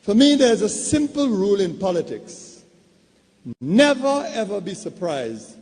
For me, there's a simple rule in politics. Never, ever be surprised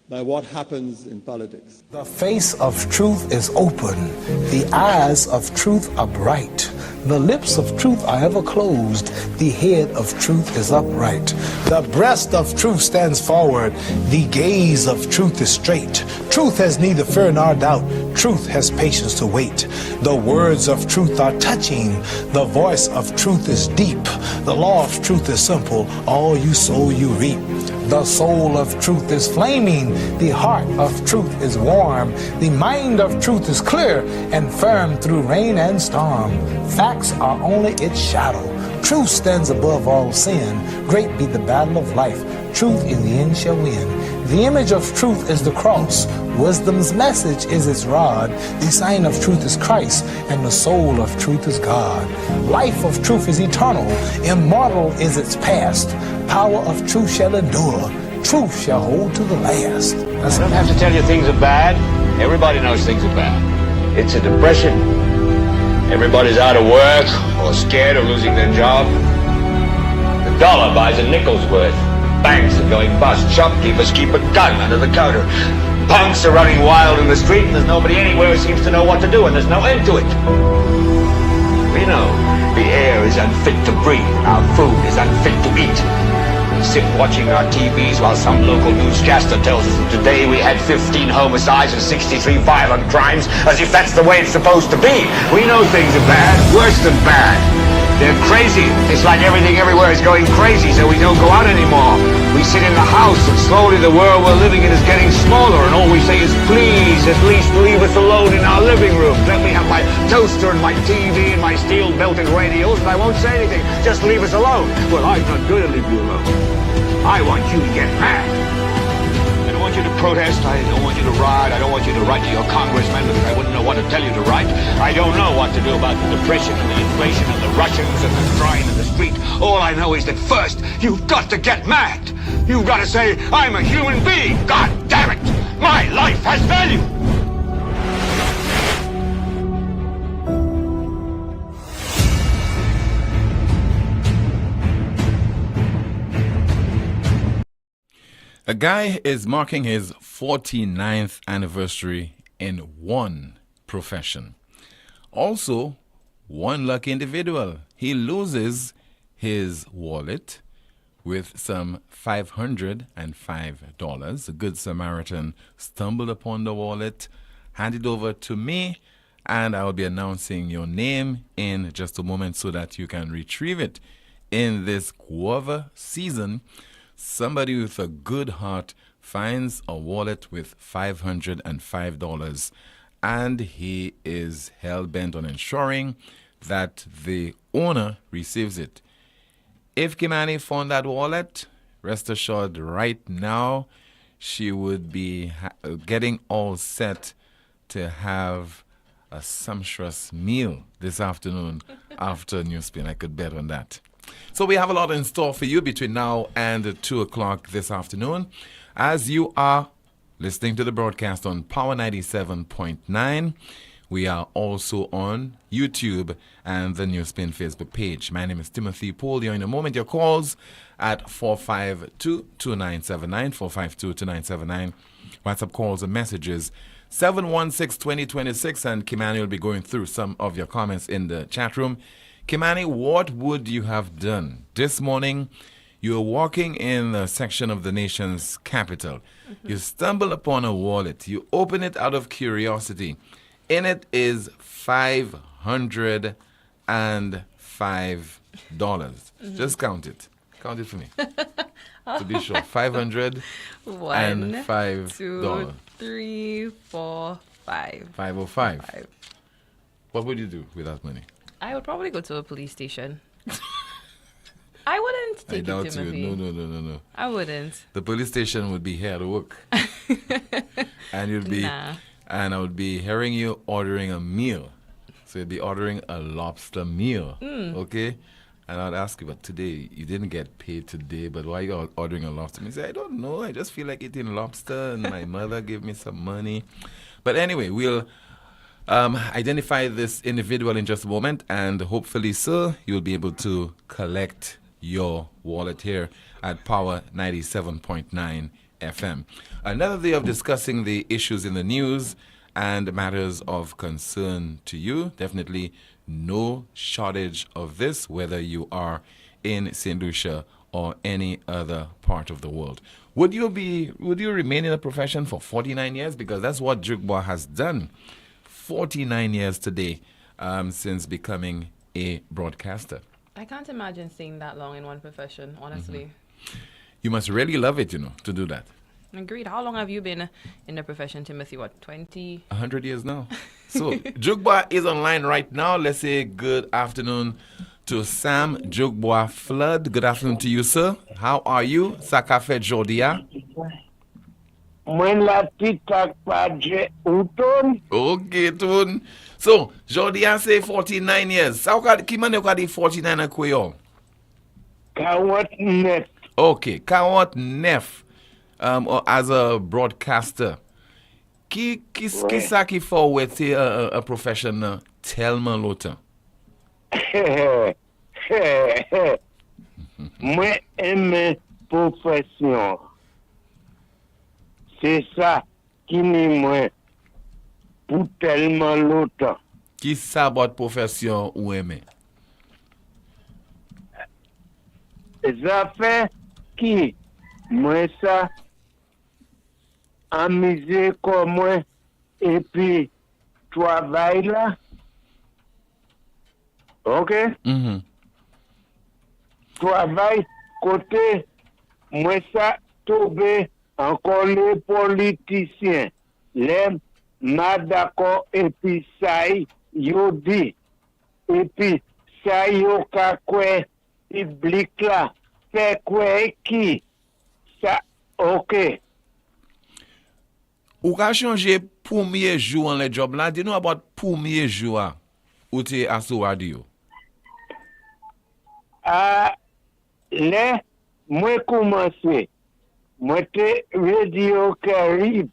by what happens in politics. The face of truth is open. The eyes of truth are bright. The lips of truth are ever closed. The head of truth is upright. The breast of truth stands forward. The gaze of truth is straight. Truth has neither fear nor doubt. Truth has patience to wait. The words of truth are touching. The voice of truth is deep. The law of truth is simple. All you sow, you reap. The soul of truth is flaming. The heart of truth is warm. The mind of truth is clear and firm through rain and storm. Facts are only its shadow. Truth stands above all sin. Great be the battle of life. Truth in the end shall win. The image of truth is the cross. Wisdom's message is its rod. The sign of truth is Christ, and the soul of truth is God. Life of truth is eternal. Immortal is its past. Power of truth shall endure. Truth shall hold to the last. I don't have to tell you things are bad. Everybody knows things are bad. It's a depression. Everybody's out of work or scared of losing their job. The dollar buys a nickel's worth. Banks are going bust. Shopkeepers keep a gun under the counter. Punks are running wild in the street, and there's nobody anywhere who seems to know what to do, and there's no end to it. We know the air is unfit to breathe, and our food is unfit to eat. We sit watching our TVs while some local newscaster tells us that today we had 15 homicides and 63 violent crimes, as if that's the way it's supposed to be. We know things are bad, worse than bad. They're crazy. It's like everything everywhere is going crazy, so we don't go out anymore. We sit in the house, and slowly the world we're living in is getting smaller, and all we say is, please, at least leave us alone in our living room. Let me have my toaster and my TV and my steel-belted radios, and I won't say anything. Just leave us alone. Well, I'm not going to leave you alone. I want you to get mad. I don't want you to protest. I don't want you to riot. I don't want you to write to your congressman because I wouldn't know what to tell you to write. I don't know what to do about the depression and the inflation and the Russians and the crying in the street. All I know is that first, you've got to get mad. You've got to say, I'm a human being. God damn it. My life has value. A guy is marking his 49th anniversary in one profession. Also, one lucky individual. He loses his wallet with some $505. A good Samaritan stumbled upon the wallet, handed it over to me, and I will be announcing your name in just a moment so that you can retrieve it. In this guava season, somebody with a good heart finds a wallet with $505, and he is hell-bent on ensuring that the owner receives it. If Kimani found that wallet, rest assured right now she would be getting all set to have a sumptuous meal this afternoon after NewsSpin. I could bet on that. So we have a lot in store for you between now and 2 o'clock this afternoon, as you are listening to the broadcast on Power 97.9. We are also on YouTube and the NewsSpin Facebook page. My name is Timothy Poleon. In a moment, your calls at 452-2979, 452-2979. WhatsApp calls and messages 716-2026, and Kimani will be going through some of your comments in the chat room. Kimani, what would you have done? This morning, you were walking in a section of the nation's capital. Mm-hmm. You stumble upon a wallet. You open it out of curiosity. In it is $505. Mm-hmm. Just count it. Count it for me. To be sure. $505. 1, 2, 3, 4, 5. 505. What would you do with that money? I would probably go to a police station. I wouldn't take it, Timothy. No. I wouldn't. The police station would be here at work. And you'd be and I would be hearing you ordering a meal. So you'd be ordering a lobster meal. Okay? And I'd ask you, but today, you didn't get paid today, but why are you ordering a lobster? And you say, I don't know. I just feel like eating lobster, and my mother gave me some money. But anyway, we'll identify this individual in just a moment, and hopefully, sir, you'll be able to collect your wallet here at Power 97.9 FM. Another day of discussing the issues in the news and matters of concern to you. Definitely no shortage of this, whether you are in St. Lucia or any other part of the world. Would you remain in the profession for 49 years? Because that's what Jugbois has done. 49 years today since becoming a broadcaster. I can't imagine staying that long in one profession, honestly. You must really love it, to do that. Agreed. How long have you been in the profession, Timothy? What, 20? 100 years now. So, Jugbois is online right now. Let's say good afternoon to Sam Jugbois Flood. Good afternoon to you, sir. How are you? Ça fait Jodia? Okay, Tune. So, Jodia say 49 years. How can you 49 à quoi? 49. Okay, 49. As a broadcaster. Qui ça qui faut être a profession tellement longtemps? Moi, aime profession. C'est ça qui m'aime pour tellement longtemps. Qui ça votre profession ou aime? Ça fait qui, moi ça, amuser comme moi, et puis travail là. Ok? Travail côté, moi ça, tomber encore les politiciens. Les ma d'accord, et puis ça, yo dit. Et puis ça, yo ka kwe, public là, fait kwe qui? Ça, ok. Ou ka changer premier jour en le job là? Dis-nous about premier jour où tu es à ce radio. Là, moi commencé, moi te Radio Carib,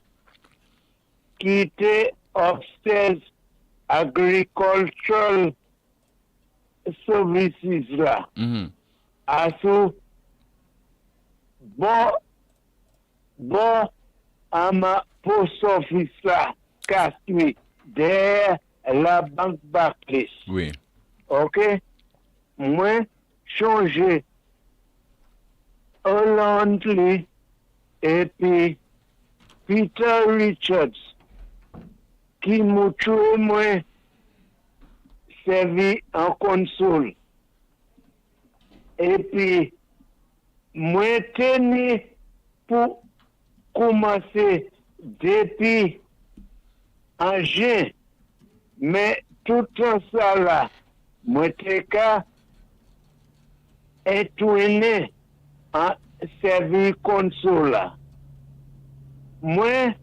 qui était upstairs agricultural services là. Also, bon, à ma post office là, Castry, derrière la banque Barclays. Oui. Ok? Moi, changer Hollandly et puis Peter Richards qui m'a tué moi servi en console. Et puis, moi tenu pour commencer depuis en juin, mais tout ça là, moi t'ai qu'à étourner en servi console là. Moi,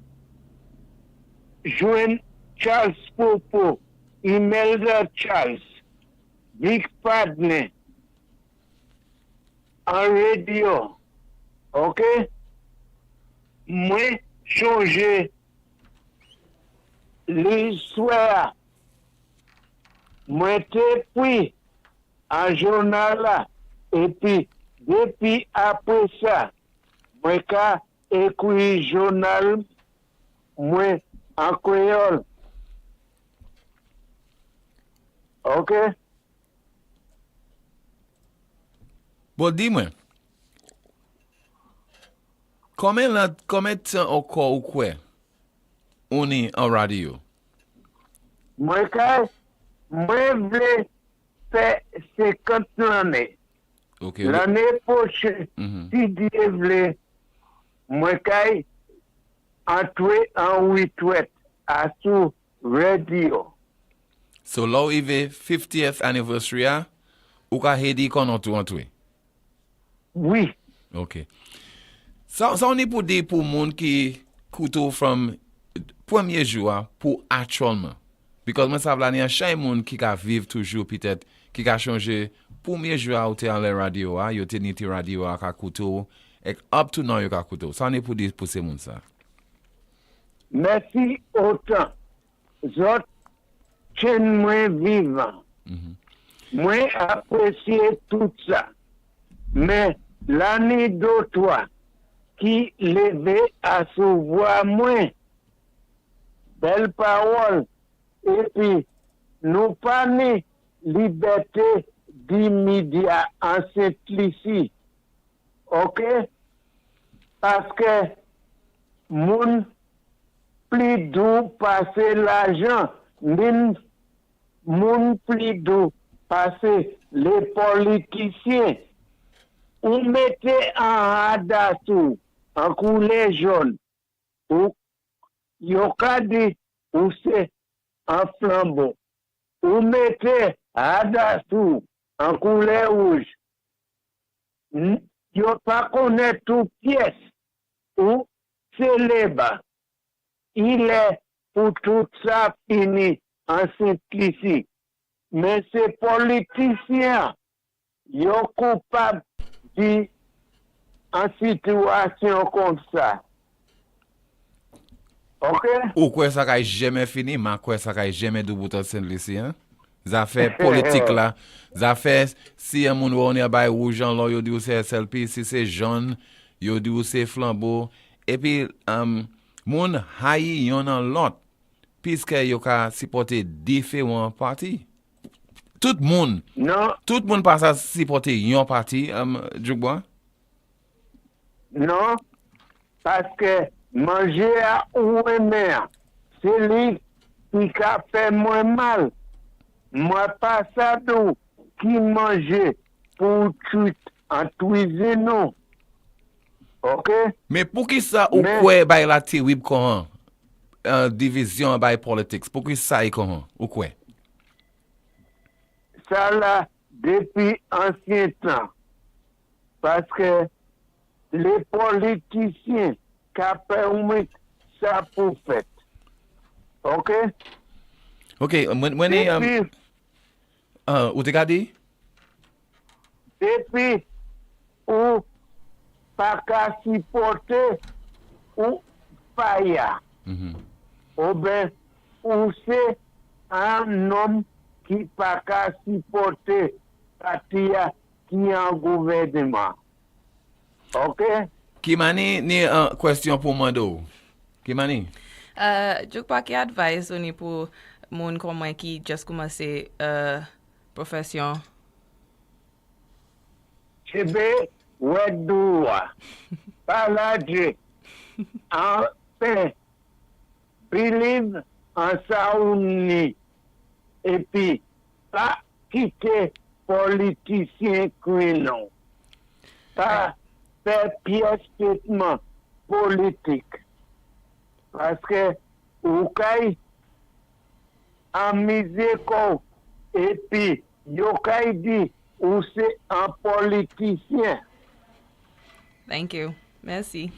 joins Charles Popo, Imelda Charles, Big Partner, en radio, ok? Moi, changer l'histoire. Moi, t'ai pris un journal là, et puis, depuis après ça, moi, quand écrit journal, moi, en créole. Ok? Bon, dis-moi, combien de temps encore ou quoi on est en radio? Moi, je voulais faire 50 années. Ok. L'année prochaine, si Dieu voulait, moi, je entrer en 8 à sous radio. So, là, il y a 50th anniversary, ou ka hedi kon en tout en tout? Oui. Ok. Ça on est pour dire pour monde qui couteau from premier jour pour actuellement. Because moi ça veut dire chaque monde qui ka vivre toujours peut-être qui ka changer premier jour ou te en la radio yo te ni ti radio ka couteau et up to now yo ka couteau. Ça on est pour dire pour ces monde ça. Merci autant. Zot chen mwen vivan. Mwen apresye tout sa. Men l'année d'autres qui leve à souvoir moins belle parole et puis nous pas ni liberté d'immédiat en simplicité. OK? Parce que moun plus doux passer l'argent, moun plus doux passer les politiciens. Ou mettez en hadassou, en couleur jaune, ou yokadi, ou c'est en flambeau. Ou mettez hadassou, en couleur rouge. Yo pas connaître toute pièce, ou célèbre. Il est pour tout ça fini en simplicité. Mais ces politiciens, yo coupables en situation comme ça. OK? Ou quoi ça n'a jamais fini, mais quoi ça n'a jamais de bout de Saint-Lucie, hein? Ça fait politique là. Ça fait si un monde on est by rouge en là, yo dit c'est SLP, si c'est jaune, yo dit c'est flambeau. Et puis moun haï yon en lot puisque yo ka supporter différents partis. Tout le monde passe à supporter yon parti, Djoukbois? Non, parce que manger à ou mère, c'est lui qui a fait moins mal. Moi, pas ça d'où qui mange pour tout en cuisine. OK? Mais pour qui ça ou quoi by la tiwib comment? Division by politics. Pour qui ça y comment? Ou quoi? Ça là, depuis ancien temps. Parce que les politiciens qui permettent ça pour faire. OK? OK, when ou te gadi? Depuis ou pas qu'à supporter ou pas ya. Ou ben ou c'est un homme qui pas qu'à supporter parti qui en gouvernement. OK? Qui mani ni question pour Mando? Qui mani? Je crois qu'il advise on est pour moun comme moi qui juste commencé profession. Chebe wedua. Paladje. En paix. Believe en saouni. Et puis, pas quitter politicien non. Pas faire pièce traitement politique. Parce que, ou kay amusé ko, et puis, yo kay dit, ou c'est un politicien. Thank you. Merci.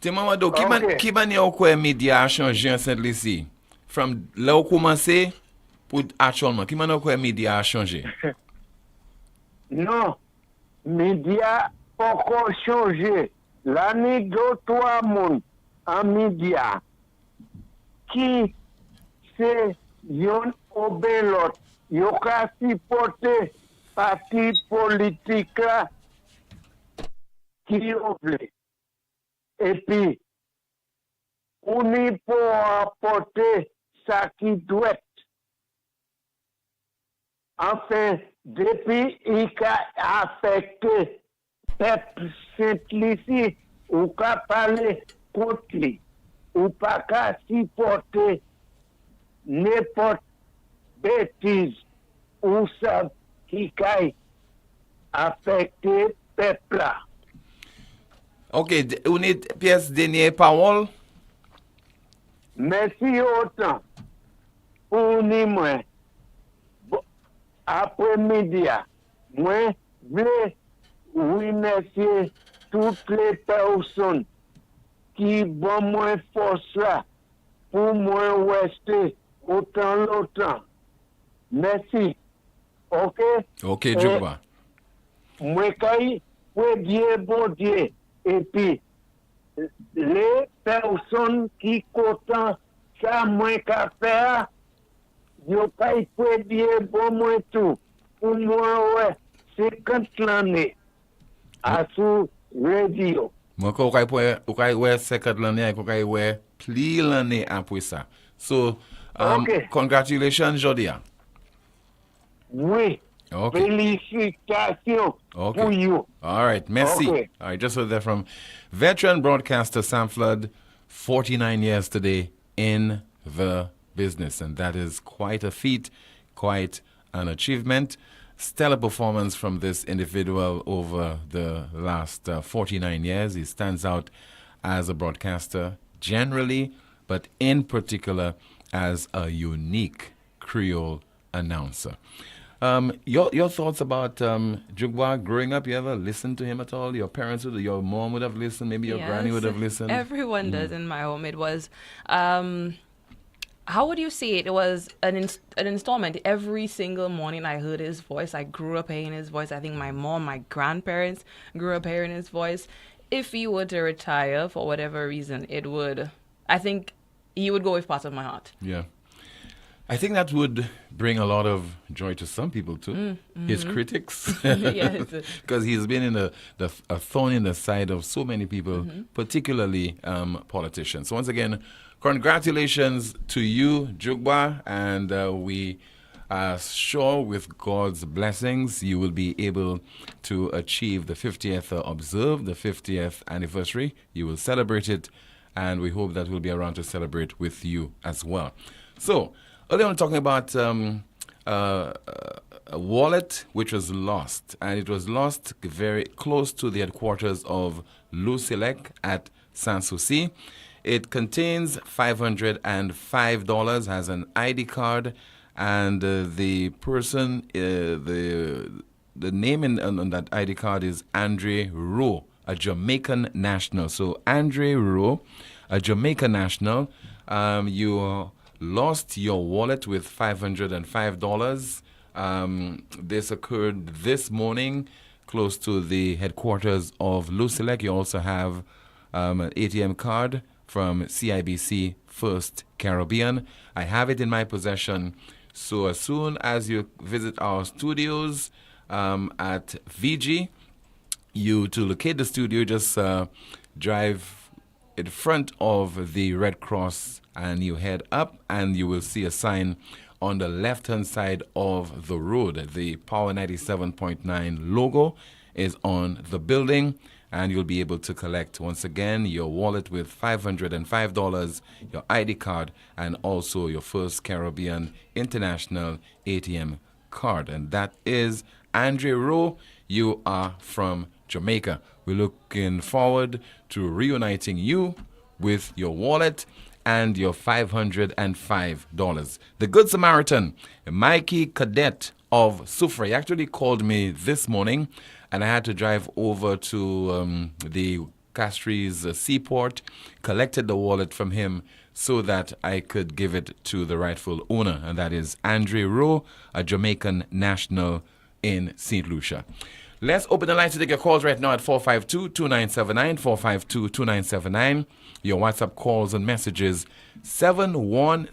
Te Mamadou, qui mani ou quoi média a changé en Saint-Lucie? From là où commencé pour actuellement, qui mani ou quoi média a changé? Non, média pas encore changé. L'année de 3 mois en média qui c'est yon obelot, yon ka supporter parti politique là qui yon vle. Et puis, on y peut apporter ça qui doit. Enfin, depuis il a affecté peuple Saint-Lucie, ou ka parler contre lui, ou pas qu'à supporter n'importe bêtise, ou ça qui a affecté peuple là. OK, on est pièce dernière parole. Merci autant pour nous, moi. Après-midi, moi, je remercier toutes les personnes qui vont moins force là pour moi rester autant longtemps. Merci. OK? OK, je vois. Moi, quand Dieu, bon Dieu, et puis, les personnes qui comptent ça, moi, qu'à faire, yo kay pwe bien bon moi tout. Pour moi, ouais, 50 l'année. À sous radio. Moi, ko kay we second l'année, ko kay we pli l'année après ça. So, Okay. congratulations, Jodia. Oui. Okay. Félicitations Okay. pour you. All right, merci. Okay. All right, just heard that from veteran broadcaster Sam Flood, 49 years today in the business, and that is quite a feat, quite an achievement. Stellar performance from this individual over the last 49 years. He stands out as a broadcaster generally, but in particular as a unique Creole announcer. Your thoughts about Jugwa growing up? You ever listened to him at all? Your parents would, your mom would have listened, maybe your granny would have listened. Everyone does in my home. It was, how would you say it? It was an installment. Every single morning I heard his voice. I grew up hearing his voice. I think my mom, my grandparents grew up hearing his voice. If he were to retire for whatever reason, I think he would go with part of my heart. Yeah. I think that would bring a lot of joy to some people too, his critics, Yes. because he's been in a thorn in the side of so many people, particularly politicians. So once again, congratulations to you, Jugba, and we are sure with God's blessings you will be able to achieve the 50th, observe the 50th anniversary. You will celebrate it, and we hope that we'll be around to celebrate with you as well. So, earlier on talking about a wallet which was lost, and it was lost very close to the headquarters of Lucilec at Sanssouci. It contains $505, has an ID card, and the person, the name on that ID card is Andre Rowe, a Jamaican national. So Andre Rowe, a Jamaican national, you lost your wallet with $505. This occurred this morning close to the headquarters of Lucilec. You also have an ATM card from CIBC First Caribbean. I have it in my possession. So as soon as you visit our studios at VG, to locate the studio, just drive in front of the Red Cross and you head up, and you will see a sign on the left-hand side of the road. The Power 97.9 logo is on the building, and you'll be able to collect, once again, your wallet with $505, your ID card, and also your First Caribbean International ATM card. And that is Andre Rowe. You are from Jamaica. We're looking forward to reuniting you with your wallet and your $505. The Good Samaritan, Mikey Cadet of Sufra, he actually called me this morning, and I had to drive over to the Castries seaport, collected the wallet from him so that I could give it to the rightful owner, and that is Andre Rowe, a Jamaican national in St. Lucia. Let's open the lines to take your calls right now at 452-2979, 452-2979. Your WhatsApp calls and messages, 716-2026,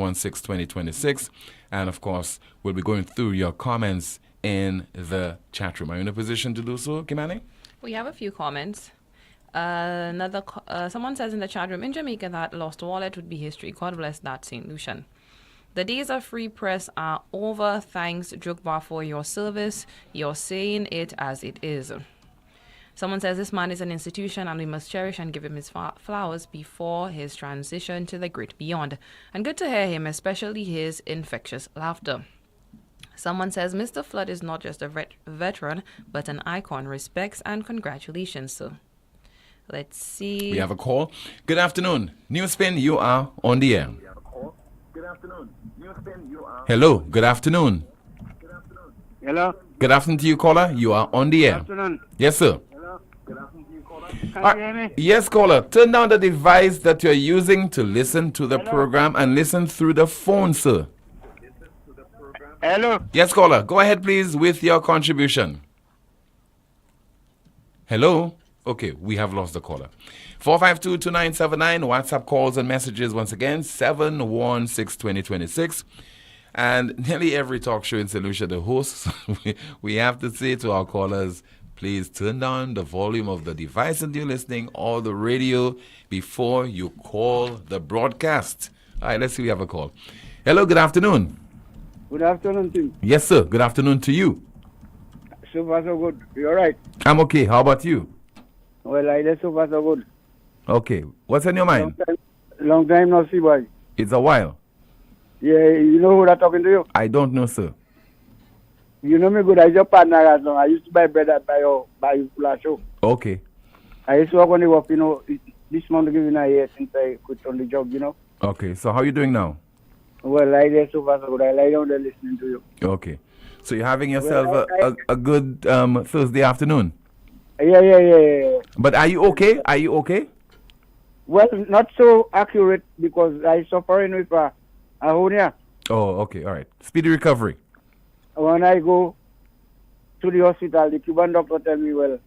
716-2026. And, of course, we'll be going through your comments in the chat room. Are you in a position to do so, Kimani? We have a few comments. Someone says in the chat room, in Jamaica, that lost wallet would be history. God bless that St. Lucian. The days of free press are over. Thanks, Jugba, for your service. You're saying it as it is. Someone says this man is an institution and we must cherish and give him his flowers before his transition to the great beyond. And good to hear him, especially his infectious laughter. Someone says Mr. Flood is not just a veteran, but an icon. Respects and congratulations, sir. Let's see. We have a call. Good afternoon. NewsSpin, you are on the air. Good afternoon. NewsSpin, you are. Hello. Good afternoon. Hello. Good afternoon to you, caller. You are on the air. Good afternoon. Yes, sir. Hello. Good afternoon to you, caller. Can you hear me? Yes, caller. Turn down the device that you're using to listen to the program and listen through the phone, sir. Hello. Yes, caller. Go ahead, please, with your contribution. Hello. Okay, we have lost the caller. 452-2979, WhatsApp calls and messages once again, 716-2026. And nearly every talk show in St. Lucia, the hosts, we have to say to our callers, please turn down the volume of the device that you're listening or the radio before you call the broadcast. All right, let's see, we have a call. Hello, good afternoon. Good afternoon, Tim. Yes, sir. Good afternoon to you. So far, so good. You all right? I'm okay. How about you? Well, I did so far, so good. Okay. What's on your mind? Long time no see, boy. It's a while. Yeah, you know who that talking to you? I don't know, sir. You know me good. I your partner as long. I used to buy bread at by your last show. Okay. I used to work on the work, this month giving a year since I quit on the job, Okay. So how are you doing now? Well, I did so far, so good. I lie down there listening to you. Okay. So you're having yourself a good Thursday afternoon? Yeah. But are you okay? Are you okay? Well, not so accurate because I suffering with a hernia. Oh, okay. All right. Speedy recovery. When I go to the hospital, the Cuban doctor tell me, well,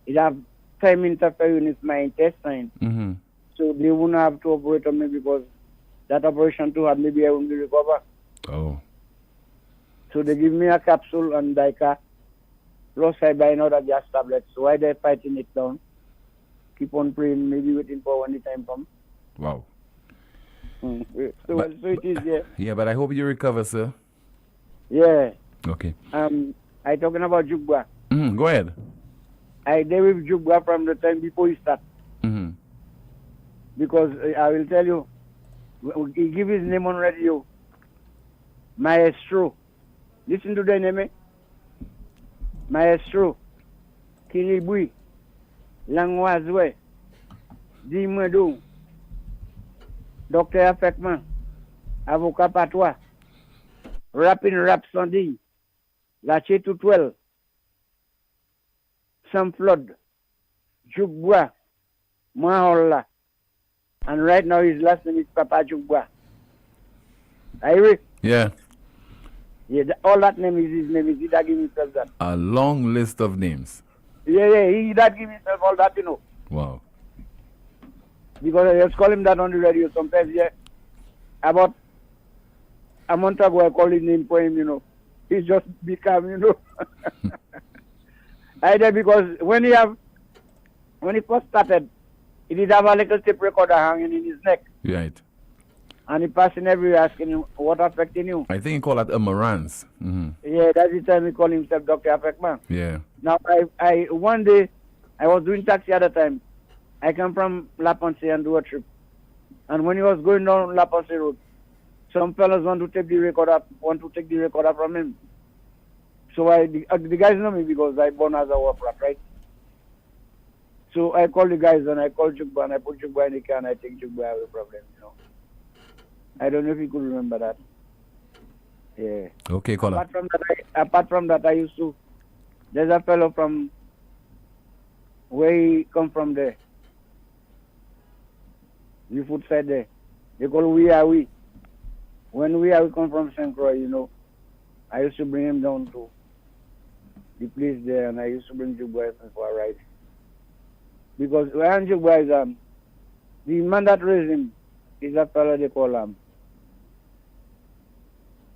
it have time interfering with my intestine. Mm-hmm. So they won't have to operate on me because that operation too hard, maybe I won't be recover. Oh. So they give me a capsule and like a plus I buy another gas tablet. So I they fighting it down. Keep on praying, maybe waiting for when the time comes. Wow. So it is, yeah. Yeah, but I hope you recover, sir. Yeah. Okay. I talking about Jugba. Mm-hmm. Go ahead. I deal with Jugba from the time before he start. Mm-hmm. Because I will tell you, he give his name on radio. Maestro. Listen to the name. Maestro. Kilibui. Langwazwe. Dimedou. Dr. Affectman. Avocat Patois. Rapping Rhapsody. Lache to 12. Some Flood. Jugwa. Mahola. And right now his last name is Papa Jugwa. Irish? Yeah. Yeah, all that name is his name. He that give himself that. A long list of names. Yeah, he that give himself all that, Wow. Because I just call him that on the radio sometimes, yeah. About a month ago, I called his name for him, He's just become, Either because when he first started, he did have a little tape recorder hanging in his neck. Right. And he passing everywhere asking him, what affecting you? I think he called that a Marantz. Mm-hmm. Yeah, that's the time he called himself Dr. Affectman. Yeah. Now, I one day, I was doing taxi at the time. I come from La Ponce and do a trip. And when he was going down La Ponce Road, some fellas want to take the recorder from him. So the guys know me because I born as a work rat, right? So I call the guys and I call Jugba and I put Jugba in the car and I take Jugba away from them, I don't know if you could remember that. Yeah. Okay, caller. Apart from that, there's a fellow from where he come from there. You foot side there. They call We Are We. When We come from St. Croix, I used to bring him down to the place there and I used to bring Jugba for a ride. Because when Jugba is, the man that raised him is a fellow they call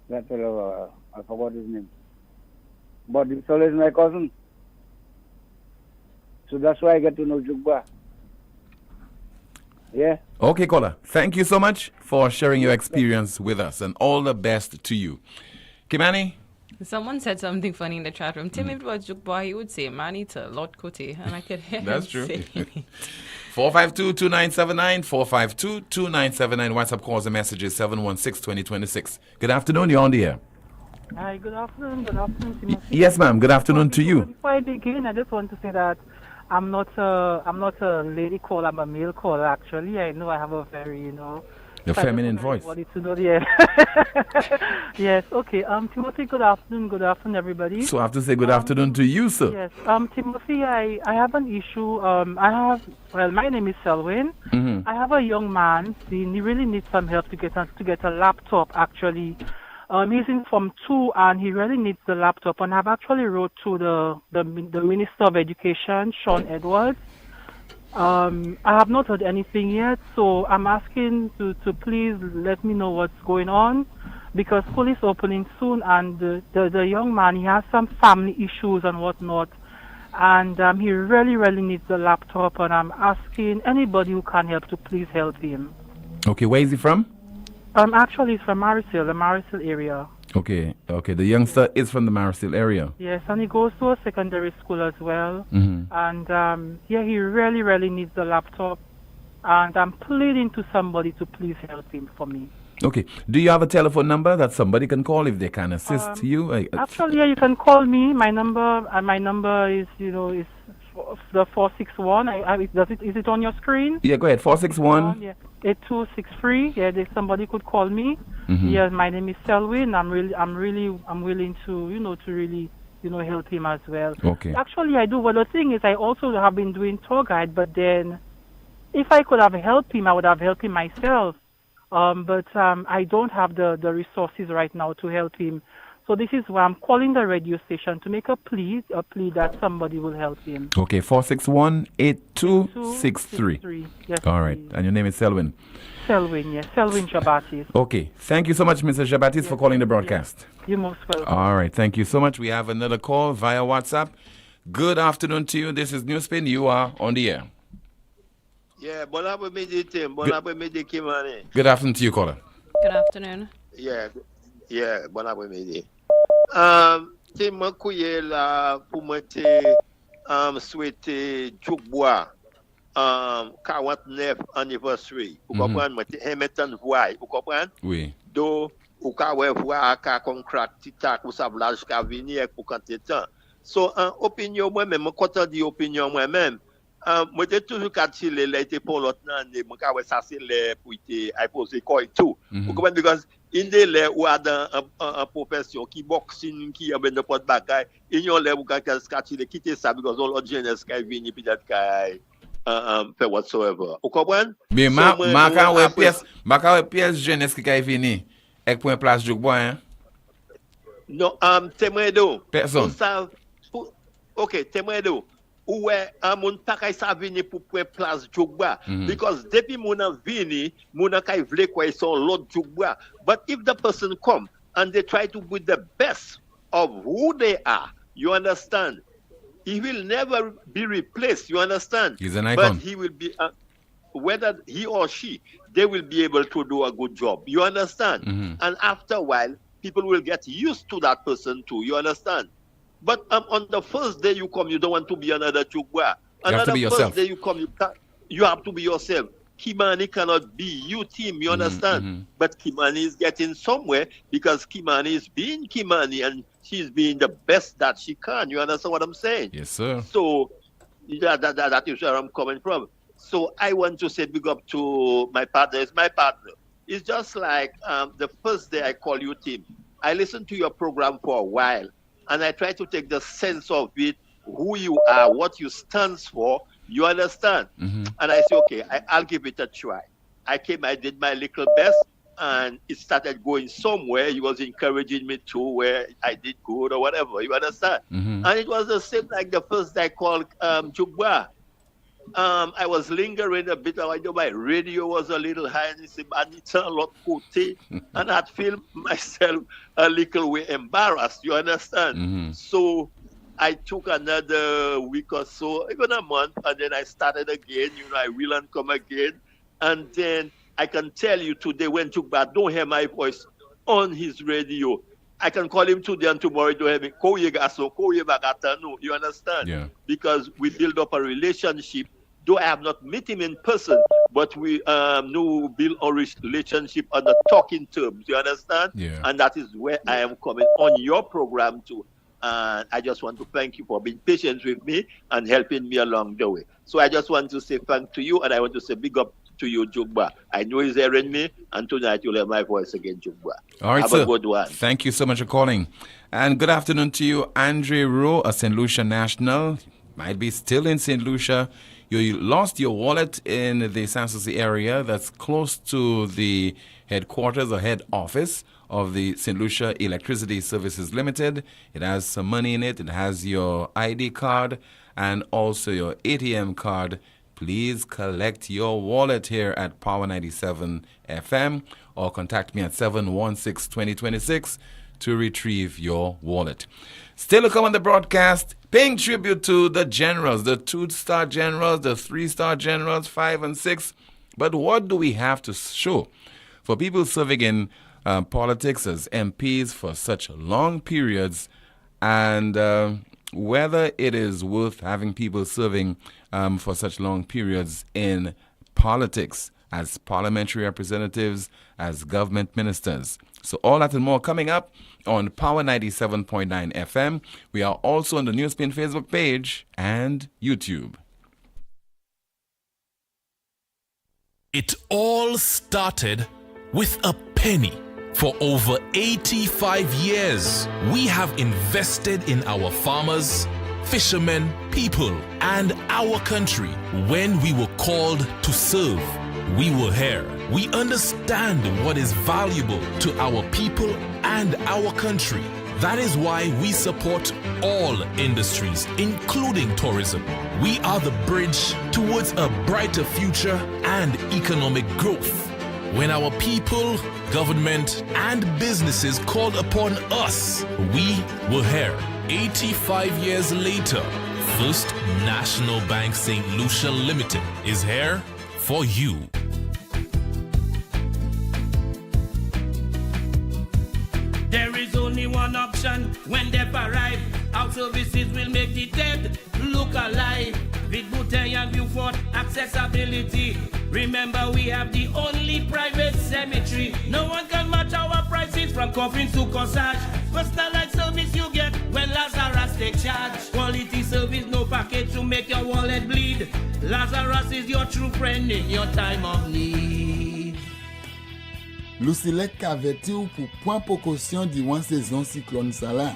that fellow, I forgot his name. But the fellow is my cousin. So that's why I get to know Jugba. Yeah. Okay, caller. Thank you so much for sharing your experience with us and all the best to you. Kimani? Someone said something funny in the chat room. Tim, if it was Jukba, he would say Manny to Lord Kote. And I could hear That's him true. saying it. 452-2979, 452-2979. WhatsApp calls and messages, 716-2026. Good afternoon, you're on the air. Hi, good afternoon, Timothy. Yes, ma'am. Good afternoon to you. Before I begin, I just want to say that I'm not a lady caller, I'm a male caller, actually. I know I have a very, The feminine voice. To know, yeah. Yes, okay. Timothy, good afternoon, everybody. So I have to say good afternoon to you, sir. Yes, Timothy, I have an issue. My name is Selwyn. Mm-hmm. I have a young man. He really needs some help to get a laptop, actually. He's in Form 2 and he really needs the laptop. And I've actually wrote to the Minister of Education, Sean Edwards. I have not heard anything yet, so I'm asking to please let me know what's going on, because school is opening soon, and the young man, he has some family issues and whatnot, and he really, really needs the laptop, and I'm asking anybody who can help to please help him. Okay, where is he from? Actually, it's from the Marisil area. Okay. The youngster is from the Marisil area. Yes, and he goes to a secondary school as well. Mm-hmm. And he really, really needs the laptop. And I'm pleading to somebody to please help him for me. Okay. Do you have a telephone number that somebody can call if they can assist you? Actually, yeah, you can call me. My number is, is the 461. Is it on your screen? Yeah, go ahead. 461. Yeah. 8263. Yeah, somebody could call me. Mm-hmm. Yeah, my name is Selwyn. I'm willing to really help him as well. Okay. Actually, I do. Well, the thing is, I also have been doing tour guide, but then if I could have helped him, I would have helped him myself. But I don't have the resources right now to help him. So this is why I'm calling the radio station to make a plea that somebody will help him. Okay, 461-8263. Yes. All right. Please. And your name is Selwyn? Selwyn, yes. Selwyn Jabatis. Okay. Thank you so much, Mr. Jabatis, for calling the broadcast. Yes. You're most welcome. All right. Thank you so much. We have another call via WhatsApp. Good afternoon to you. This is NewsSpin. You are on the air. Yeah, bon après-midi, Tim. Bon après-midi, Kimani. Good afternoon to you, caller. Good afternoon. Yeah, bon après-midi. Tim, moi, couillé là pour moi souhaiter Jukbois 49 anniversary. Vous comprenez? Moi, Hamilton voix. Vous comprenez? Oui. Do, ou ka ouais voix ka concrète tita ou ça vla jusqu'à venir pour quand temps. So, opinion moi-même, moi, quand on dit opinion moi-même, moi, j'ai toujours qu'à les été pour l'autre année, moi, quand ça c'est les pour été poser quoi et tout. Vous comprenez? Because in des les ou a dans un profession qui boxing, qui a ben de pas de bagaille, il y a les ou qu'à quitter ça, because all autre jeunesse qui vient peut-être qui fait whatsoever. Vous comprenez? Mais ma pièce jeunesse qui est venu, avec pour une place de bois, hein? Non, témoin d'eau. Personne. Ok, témoin d'eau. Ouais, mon pakay sa vini pour prendre place Jogba. Because depuis mon vini, mon kay vle quoi son l'autre Jogba. But if the person come and they try to be the best of who they are, you understand? He will never be replaced, you understand? He's an icon. But he will be, whether he or she, they will be able to do a good job. You understand? And after a while, people will get used to that person too, you understand? But on the first day you come, you don't want to be another Chukwa. Another first yourself. Day you come, you have to be yourself. Kimani cannot be you, team, you understand? But Kimani is getting somewhere because Kimani is being Kimani and she's being the best that she can. You understand what I'm saying? Yes, sir. So that is where I'm coming from. So I want to say big up to my partner. It's my partner. It's just like the first day I call you, team. I listened to your program for a while. And I try to take the sense of it, who you are, what you stand for, you understand? And I say, okay, I'll give it a try. I did my little best, and it started going somewhere. He was encouraging me to where I did good or whatever, you understand? And it was the same like the first day I called Jugba. I was lingering a bit. I know my radio was a little high, and it's a lot côté, and I'd feel myself a little way embarrassed. You understand? So I took another week or so, even a month, and then I started again. I will and come again, and then I can tell you today when Jukba don't hear my voice on his radio, I can call him today and tomorrow to have me. You understand? Yeah. Because we build up a relationship. Though I have not met him in person, but we build a relationship on the talking terms. You understand? Yeah. And that is where I am coming on your program too. And I just want to thank you for being patient with me and helping me along the way. So I just want to say thank to you, and I want to say big up to you, Jugba. I know he's hearing me, and tonight you'll hear my voice again, Jugba. All right, have sir. a good one. Thank you so much for calling. And good afternoon to you, Andre Rowe, a St. Lucia national. Might be still in St. Lucia. You lost your wallet in the San Souci area that's close to the headquarters or head office of the St. Lucia Electricity Services Limited. It has some money in it. It has your ID card and also your ATM card please collect your wallet here at Power 97 FM or contact me at 716-2026 to retrieve your wallet. Still to come on the broadcast, paying tribute to the generals, the 2-star generals, the 3-star generals, 5 and 6. But what do we have to show for people serving in politics as MPs for such long periods, and whether it is worth having people serving for such long periods in politics as parliamentary representatives, as government ministers? So all that and more coming up on Power 97.9 FM. We are also on the NewsSpin Facebook page and YouTube. It all started with a penny. For over 85 years, we have invested in our farmers, fishermen, people, and our country. When we were called to serve, we were here. We understand what is valuable to our people and our country. That is why we support all industries, including tourism. We are the bridge towards a brighter future and economic growth. When our people, government, and businesses called upon us, we were here. 85 years later, First National Bank St. Lucia Limited is here for you. There is only one option when they arrive. Our services will make the dead look alive. With Bouteille and Beaufort accessibility. Remember, we have the only private cemetery. No one can match our prices from coffins to corsage. Personalized service you get when Lazarus take charge. Quality service, no package to make your wallet bleed. Lazarus is your true friend in your time of need. Lucilec aveti ou pour point précaution durant saison cyclone Salah.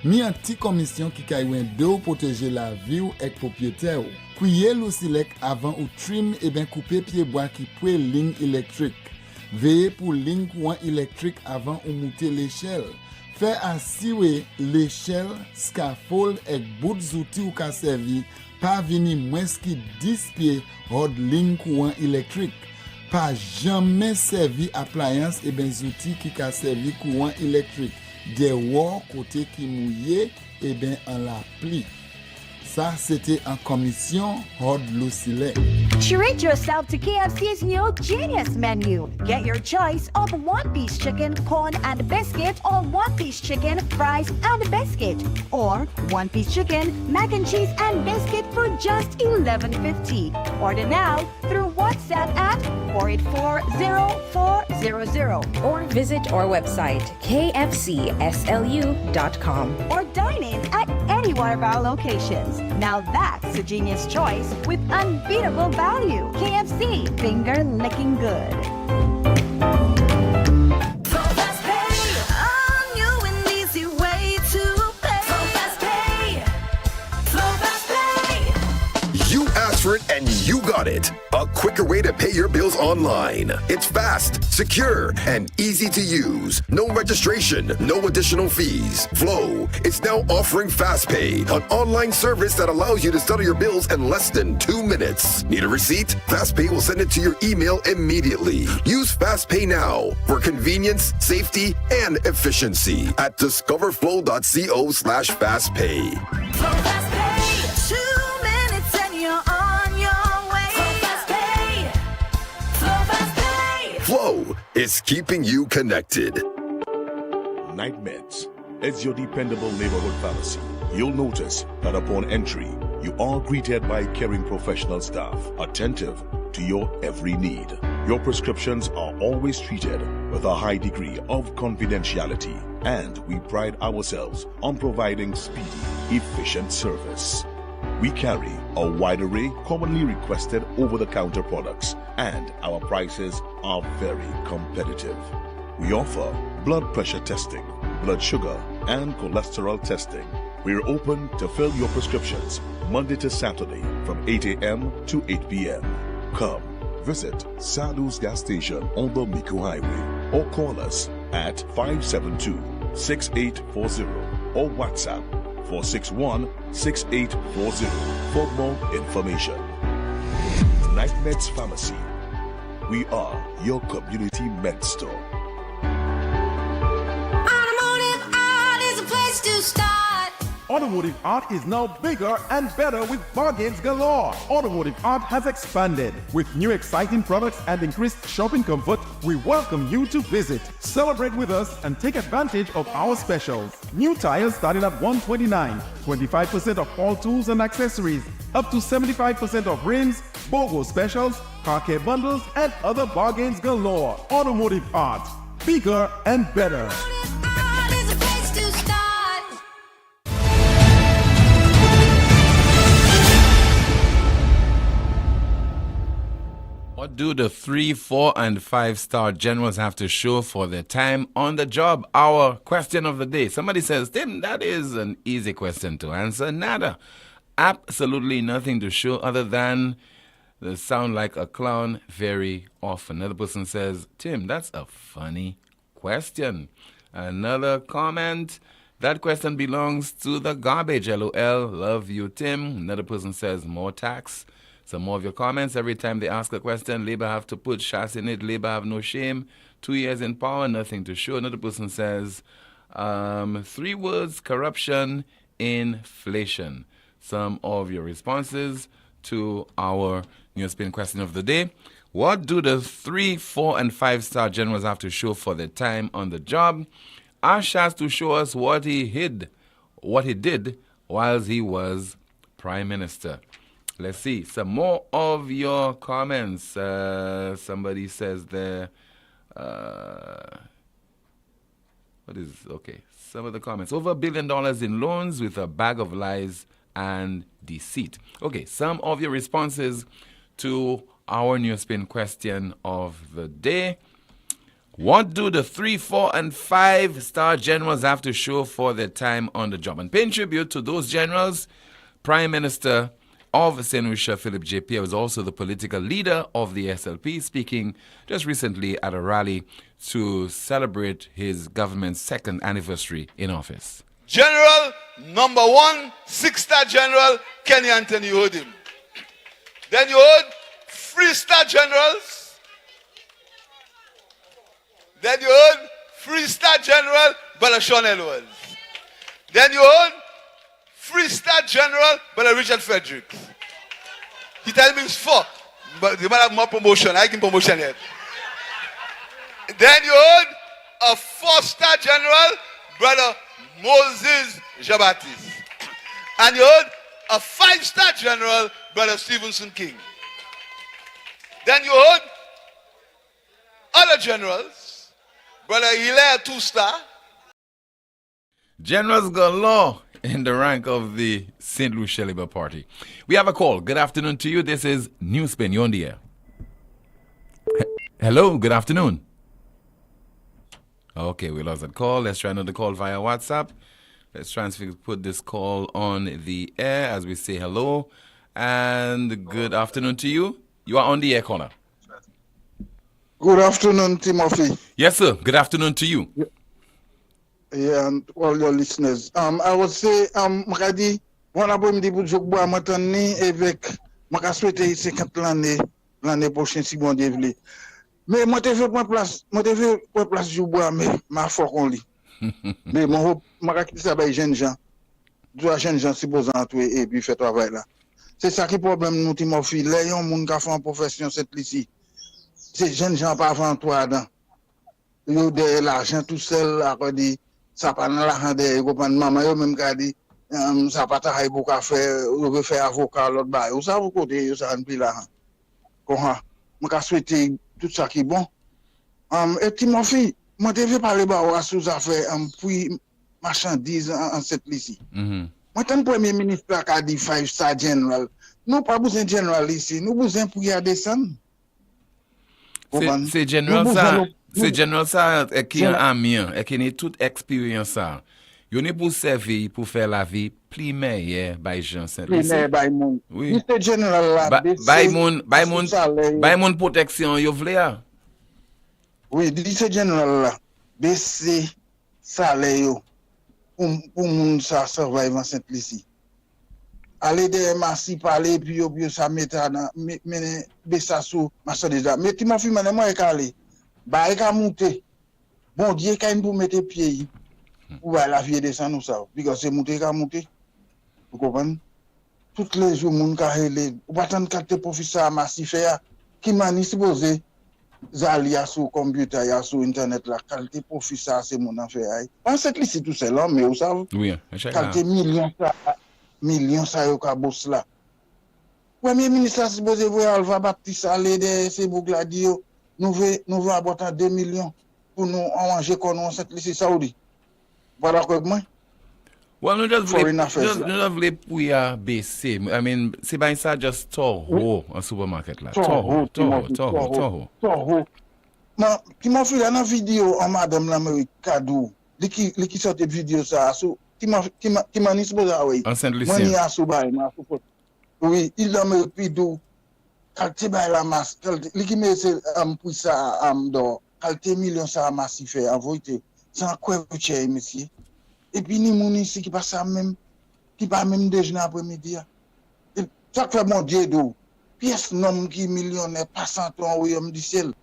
Mi an ti commission qui kaywen de ou protéger la vie ou ek propriétaire ou. Kouye Lucilec avant ou trim et ben couper pied bois qui pouet ligne électrique. Veillez pour ligne courant électrique avant ou monter l'échelle. Fait assurer l'échelle, scaffold et bout zouti ou ka servi pas vini moins qui 10 pieds hors ligne courant électrique. Pas jamais servi appliance et ben zouti qui ka servi courant électrique. Des wall côté qui mouillé et ben en la pli. Ça c'était en commission hors Lucilec. Treat yourself to KFC's new Genius menu. Get your choice of one-piece chicken, corn and biscuit, or one-piece chicken, fries and biscuit, or one-piece chicken, mac and cheese and biscuit for just $11.50. Order now through WhatsApp at 484-0400 or visit our website kfcslu.com or dine in at any one of our locations. Now that's a genius choice with unbeatable value. KFC, finger licking good. And you got it. A quicker way to pay your bills online. It's fast, secure, and easy to use. No registration, no additional fees. Flow is now offering FastPay, an online service that allows you to settle your bills in less than 2 minutes. Need a receipt? FastPay will send it to your email immediately. Use FastPay now for convenience, safety, and efficiency at discoverflow.co/fastpay. Flow is keeping you connected. Night Meds is your dependable neighborhood pharmacy. You'll notice that upon entry, you are greeted by caring professional staff, attentive to your every need. Your prescriptions are always treated with a high degree of confidentiality, and we pride ourselves on providing speedy, efficient service. We carry a wide array commonly requested over-the-counter products, and our prices are very competitive. We offer blood pressure testing, blood sugar, and cholesterol testing. We're open to fill your prescriptions Monday to Saturday from 8 a.m. to 8 p.m. Come visit Salu's gas station on the Miku Highway or call us at 572-6840 or WhatsApp 461-6840 for more information. Night Meds Pharmacy. We are your community med store. Automotive Art is a place to start. Automotive Art is now bigger and better with bargains galore. Automotive Art has expanded. With new exciting products and increased shopping comfort, we welcome you to visit. Celebrate with us and take advantage of our specials. New tires starting at $129, 25% off all tools and accessories, up to 75% off rims, BOGO specials, car care bundles, and other bargains galore. Automotive Art, bigger and better. Art is a place to start. What do the 3, 4, and 5-star generals have to show for their time on the job? Our question of the day. Somebody says, Tim, that is an easy question to answer. Nada. Absolutely nothing to show other than they sound like a clown very often. Another person says, Tim, that's a funny question. Another comment, that question belongs to the garbage. LOL, love you, Tim. Another person says, more tax. Some more of your comments. Every time they ask a question, Labour have to put shots in it. Labour have no shame. 2 years in power, nothing to show. Another person says, 3 words, corruption, inflation. Some of your responses to our NewsSpin question of the day. What do the 3, 4, and 5-star generals have to show for their time on the job? Ash has to show us what he did whilst he was Prime Minister. Let's see some more of your comments. Somebody says there. Some of the comments. Over $1 billion in loans with a bag of lies and deceit. Okay, some of your responses to our NewsSpin question of the day. What do the 3, 4, and 5-star generals have to show for their time on the job? And paying tribute to those generals, Prime Minister of St. Lucia, Philip J. Pierre, was also the political leader of the SLP, speaking just recently at a rally to celebrate his government's 2nd anniversary in office. General number 1, 6-star General Kenny Anthony, you heard him. Then you heard 3-star generals. Then you heard 3-star General Brother Sean Edwards. Then you heard 3-star General Brother Richard Fredericks. He tells me it's 4, but they might have more promotion. I can promotion yet. Then you heard a 4-star General Brother Moses Jabatis. And you heard a 5-star General Brother Stevenson King. Then you heard other generals, Brother Hilaire 2-star. Generals galore in the rank of the St. Lucia Labour Party. We have a call. Good afternoon to you. This is NewsSpin. You're on the air. Hello, good afternoon. Okay, we lost that call. Let's try another call via WhatsApp. Let's try and put this call on the air as we say hello. And good afternoon to you. You are on the air, caller. Good afternoon, Timothy. Yes, sir. Good afternoon to you. Yeah, and all your listeners. I would say, Mkadi, on a bon début de jour, matani avec m'a souhaité 50 l'année prochaine si bon Dieu veut. Mais moi te fait place du bois mais ma fort on lit. Mais moi m'a quitter ça by jeunes gens. Deux jeunes gens supposant entrer et puis faire travail là. C'est ça qui problème nous Timothy, les gens moun ka fait en profession cette ici. Ces jeunes gens pas avant toi dedans. Yo de l'argent tout seul à dit ça pas dans l'argent de comprendre maman yo même ka dit ça pas travail pour faire on veut faire avocat l'autre bail ou ça vous côté ça en plus là comment moi ka souhaiter tout ça qui bon et Timothy moi devais parler ba sous affaire puis marchandise en cette ici moi tant premier ministre qui a dit 5-star general nous pas besoin de general ici nous besoin pour y descendre c'est general ça. C'est général ça qui est amien et qui a toute expérience ça. Yo ne pour servir pour faire la vie plus meilleure by Jean Saint-Lucie. Oui. C'est général là. By mon protection yo vle a. Oui, c'est général là. Baisser salaire yo pour moun ça survive en Saint-Lucie. aller de Massi parler puis yo ça mettre dans mener besa sous marchandise là mais Timon fi mané moi calé ba ka monter bon Dieu quand pour mettre pied ou la vie descend nous ça because c'est monter ka monter vous comprenez tous les jours moun ka relé ou pas tant capter professeur Massi faire qui mani supposé Zalia sur computer ya sur internet la qualité professeur c'est mon affaire en cette liste tout c'est là mais vous savez oui qualité millions ça yo ka boss là premier ministre supposé voir Alva Baptiste aller de ces boucles dit nous veut apporter 2 millions pour nous manger comme on cette liste saoudi voilà quoi moi well, nous just voulons pour baisser. I mean, c'est pas ça just Toho, un supermarket là. Toho. Non, qui m'a fait la vidéo en madame l'Amérique cadeau. Qui sort des vidéos ça so qui m'a ni supposé oui. En Saint-Lucien. Moi ni a so bail, oui, il l'Amérique puis do qualité bail la masse, qui met c'est pour ça do qualité million ça massif fait envoyer sans quoi cher monsieur. Et puis ni moun ici qui passe même qui pas même déjeuner après-midi. Et ça fait mon Dieu do. Pièce nom qui millionnaire passant au royaume du ciel.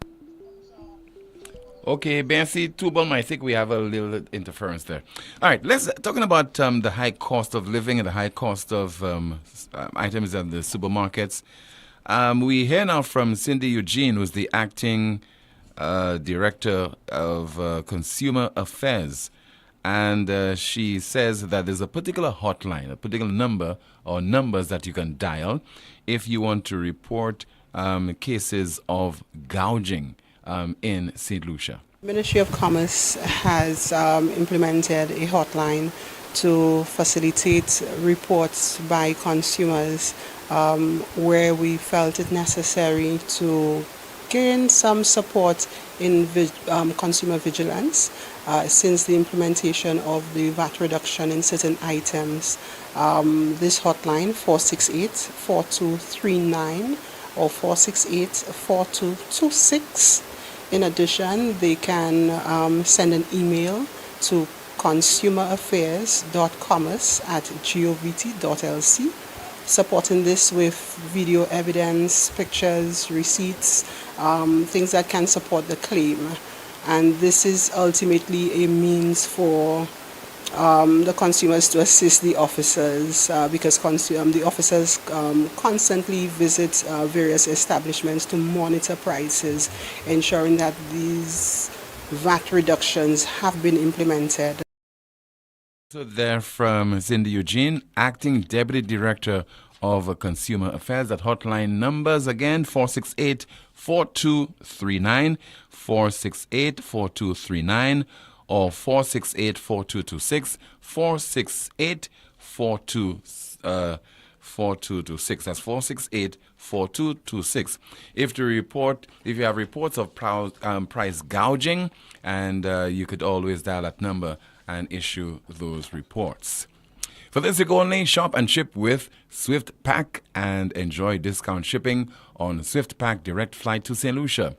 Okay, Bensi, Tubal, I think we have a little interference there. All right, let's talking about the high cost of living and the high cost of items at the supermarkets. We hear now from Cindy Eugene, who's the acting director of Consumer Affairs. And she says that there's a particular hotline, a particular number or numbers that you can dial if you want to report cases of gouging in St. Lucia. Ministry of Commerce has implemented a hotline to facilitate reports by consumers where we felt it necessary to gain some support in consumer vigilance since the implementation of the VAT reduction in certain items. This hotline 468-4239 or 468-4226. In addition, they can send an email to consumeraffairs.commerce@govt.lc, supporting this with video evidence, pictures, receipts, things that can support the claim. And this is ultimately a means for the consumers to assist the officers because the officers constantly visit various establishments to monitor prices, ensuring that these VAT reductions have been implemented. So there from Cindy Eugene, Acting Deputy Director of Consumer Affairs. That hotline numbers again, 468-4239, 468-4239, or 468-4226, 468-4226. That's 468-4226. If you have reports of price gouging, and you could always dial that number and issue those reports. For this week only, shop and ship with Swift Pack and enjoy discount shipping on Swift Pack direct flight to St. Lucia.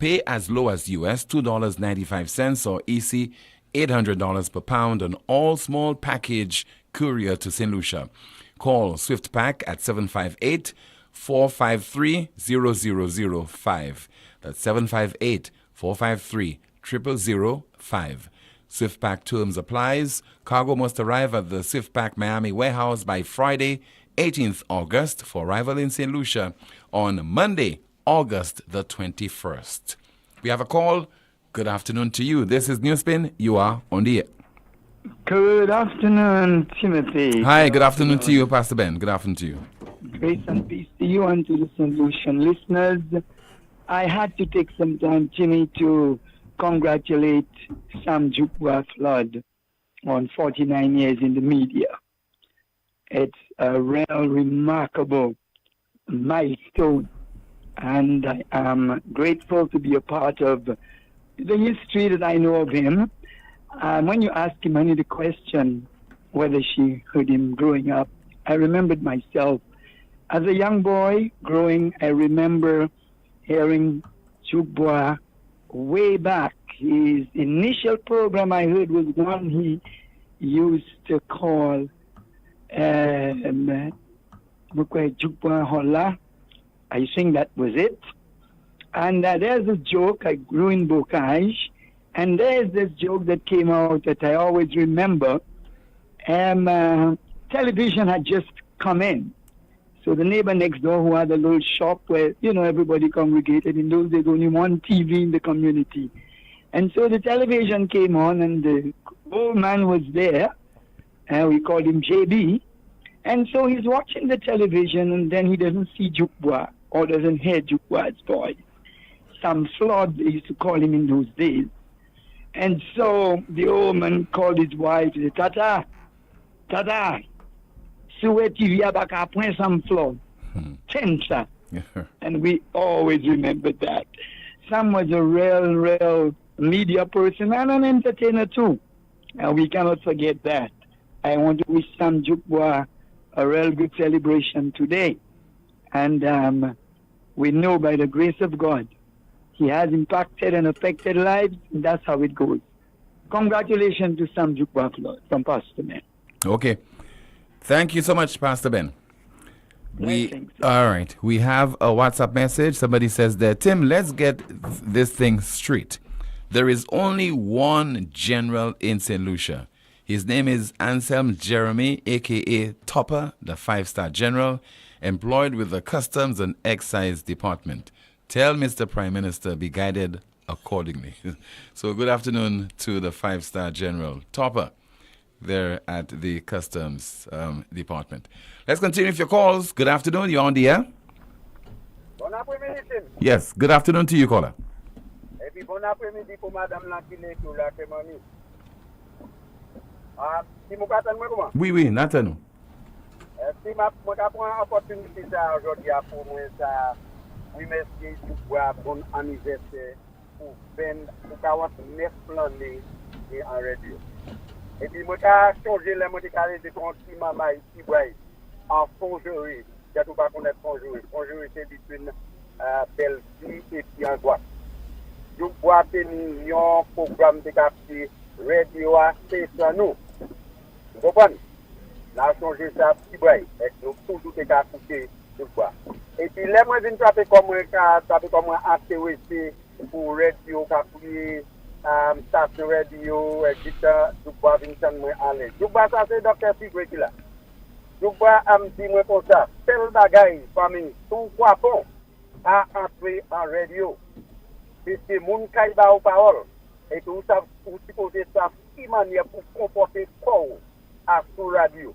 Pay as low as US $2.95 or EC $800 per pound on all small package courier to St. Lucia. Call Swift Pack at 758-453-0005. That's 758-453-0005. Swift Pack terms applies. Cargo must arrive at the Swift Pack Miami warehouse by Friday, 18th August for arrival in St. Lucia on Monday, August the 21st. We have a call. Good afternoon to you. This is NewsSpin. You are on the air. Good afternoon, Timothy. Hi, good afternoon to you, Pastor Ben. Good afternoon to you. Grace and peace to you and to the Solution listeners. I had to take some time, Jimmy, to congratulate Sam Jukwa Flood on 49 years in the media. It's a real remarkable milestone, and I am grateful to be a part of the history that I know of him. When you asked Imani the question whether she heard him growing up, I remembered myself. As a young boy growing, I remember hearing Jukwa way back. His initial program I heard was one he used to call Holla. I think that was it. And there's a joke, I grew in Bocage, and there's this joke that came out that I always remember. Television had just come in. So the neighbor next door who had a little shop where, everybody congregated. In those days, only one TV in the community. And so the television came on and the old man was there. We called him JB. And so he's watching the television and then he doesn't see Jukbois or doesn't hear Jukbois' voice. Some Flood, they used to call him in those days. And so the old man called his wife, he said, Tata, Suwe TV abaka point some Flood. Tensa. And we always remembered that. Sam was a real media person and an entertainer too. And we cannot forget that. I want to wish Sam Jukbois a real good celebration today. And we know by the grace of God, he has impacted and affected lives, and that's how it goes. Congratulations to Sam Jukbois from Pastor Ben. Okay. Thank you so much, Pastor Ben. All right. We have a WhatsApp message. Somebody says there, Tim, let's get this thing straight. There is only one general in St. Lucia. His name is Anselm Jeremy, a.k.a. Topper, the 5-star general, employed with the Customs and Excise Department. Tell Mr. Prime Minister be guided accordingly. So good afternoon to the 5-star general, Topper, there at the Customs Department. Let's continue with your calls. Good afternoon. You're on the air. Bon après-midi, Tim. Yes. Good afternoon to you, caller. Et puis bon après-midi pour Madame Lankile pour la témoignage. Si vous attendez comment? Oui, Nathan. Si je prends l'opportunité aujourd'hui pour moi, oui, merci pour bon anniversaire pour 49 l'année en radio. Et puis, moi, j'ai changé les mots de carré de ton petit maman ici, en fongerie. Je ne sais pas connaître fongerie. Fongerie, c'est between Belgique et puis Angoisse. Je vois tenir un programme de quartier radio à nous. Vous comprenez? Là, changé ça, petit boy. Et donc, tout est à couper, je vois. Et puis, là, moi, je viens taper comme un ATWC pour radio, station radio, et je vois Vincent, moi, à l'aise. Je vois ça, c'est Dr. Figre qui là. Je vois, dit moi comme ça, tel bagaille, famille, tout quoi bon, à entrer en radio. Puisque mon caïba aux paroles, et tout ça, vous supposez ça, qui manière pour comporter corps à sous radio.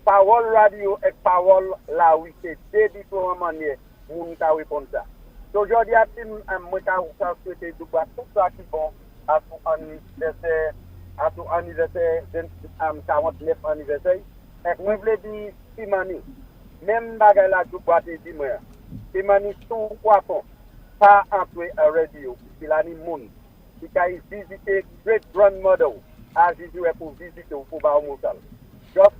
Parole radio et parole là, oui, c'est deux différentes manières pour nous répondre ça. Aujourd'hui, moi, je souhaite tout ça qui bon à son anniversaire, 49 anniversaire. Et moi, je voulais dire, Simani, même bagay la, je bois des dimanches. Simani, tout quoi bon, pas entrer à radio, il a ni monde. Il a visité great grandmother, à Jésus pour visiter au Pouba au Moussal. Just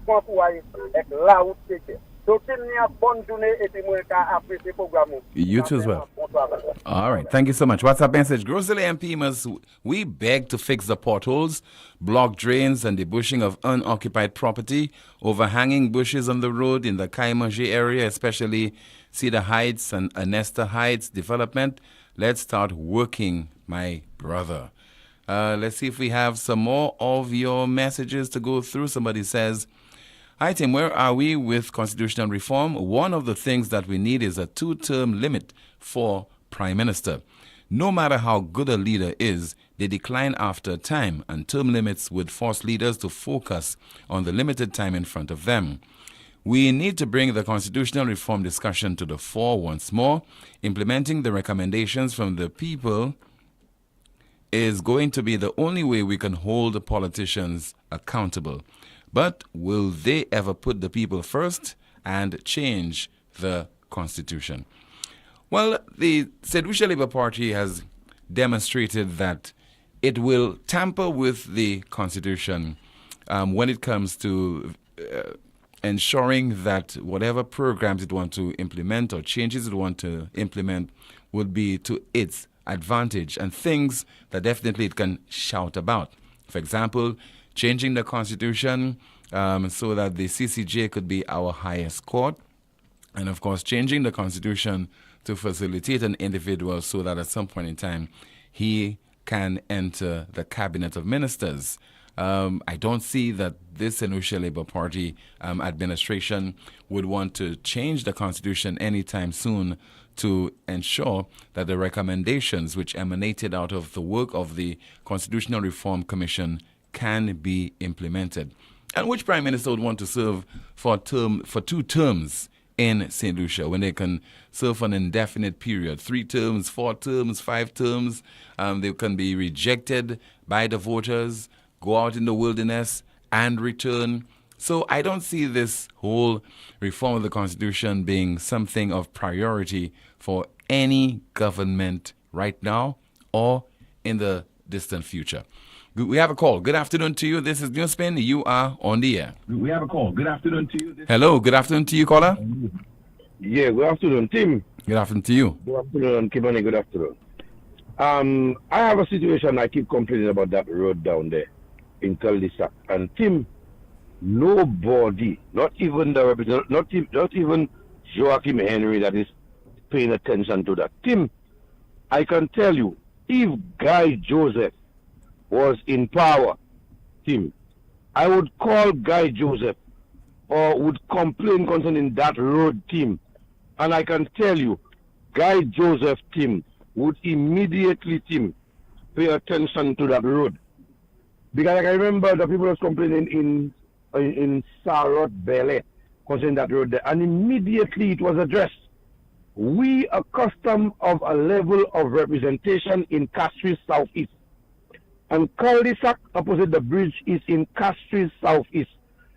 point pour aller avec la route c'est. Donc, il y a une bonne journée et puis moi, après ce programme. You too as well. All right. Thank you so much. WhatsApp message. Grocery MP we beg to fix the potholes, block drains, and the bushing of unoccupied property, overhanging bushes on the road in the Kaimaji area, especially Cedar Heights and Anesta Heights development. Let's start working, my brother. Let's see if we have some more of your messages to go through. Somebody says, hi, Tim, where are we with constitutional reform? One of the things that we need is a 2-term limit for Prime Minister. No matter how good a leader is, they decline after a time, and term limits would force leaders to focus on the limited time in front of them. We need to bring the constitutional reform discussion to the fore once more. Implementing the recommendations from the people is going to be the only way we can hold the politicians accountable. But will they ever put the people first and change the Constitution? Well, the St. Lucia Labour Party has demonstrated that it will tamper with the Constitution when it comes to ensuring that whatever programs it wants to implement or changes it wants to implement would be to its advantage, and things that definitely it can shout about. For example, changing the Constitution so that the CCJ could be our highest court, And of course, changing the constitution to facilitate an individual so that at some point in time he can enter the cabinet of ministers. I don't see that this St. Lucia Labour Party administration would want to change the constitution anytime soon to ensure that the recommendations which emanated out of the work of the Constitutional Reform Commission can be implemented. And which Prime Minister would want to serve for 2 terms in St. Lucia when they can serve for an indefinite period, 3 terms, 4 terms, 5 terms? They can be rejected by the voters, go out in the wilderness and return. So I don't see this whole reform of the Constitution being something of priority for any government right now or in the distant future. We have a call. Good afternoon to you. This is NewsSpin. You are on the air. We have a call. Good afternoon to you. Hello. Good afternoon to you, caller. Yeah, good afternoon, Tim. Good afternoon to you. Good afternoon, Kimani. Good afternoon. I have a situation. I keep complaining about that road down there in Cul-de-sac. And Tim, nobody, not even not even Joachim Henry, that is paying attention to that. Tim, I can tell you, if Guy Joseph was in power, Tim, I would call Guy Joseph or would complain concerning that road, Tim. And I can tell you, Guy Joseph, Tim, would immediately, Tim, pay attention to that road. Because I remember the people was complaining in Sarot Bele concerning that road there, and immediately it was addressed. We are custom of a level of representation in Castries Southeast. And Cul-de-sac opposite the bridge is in Castries Southeast.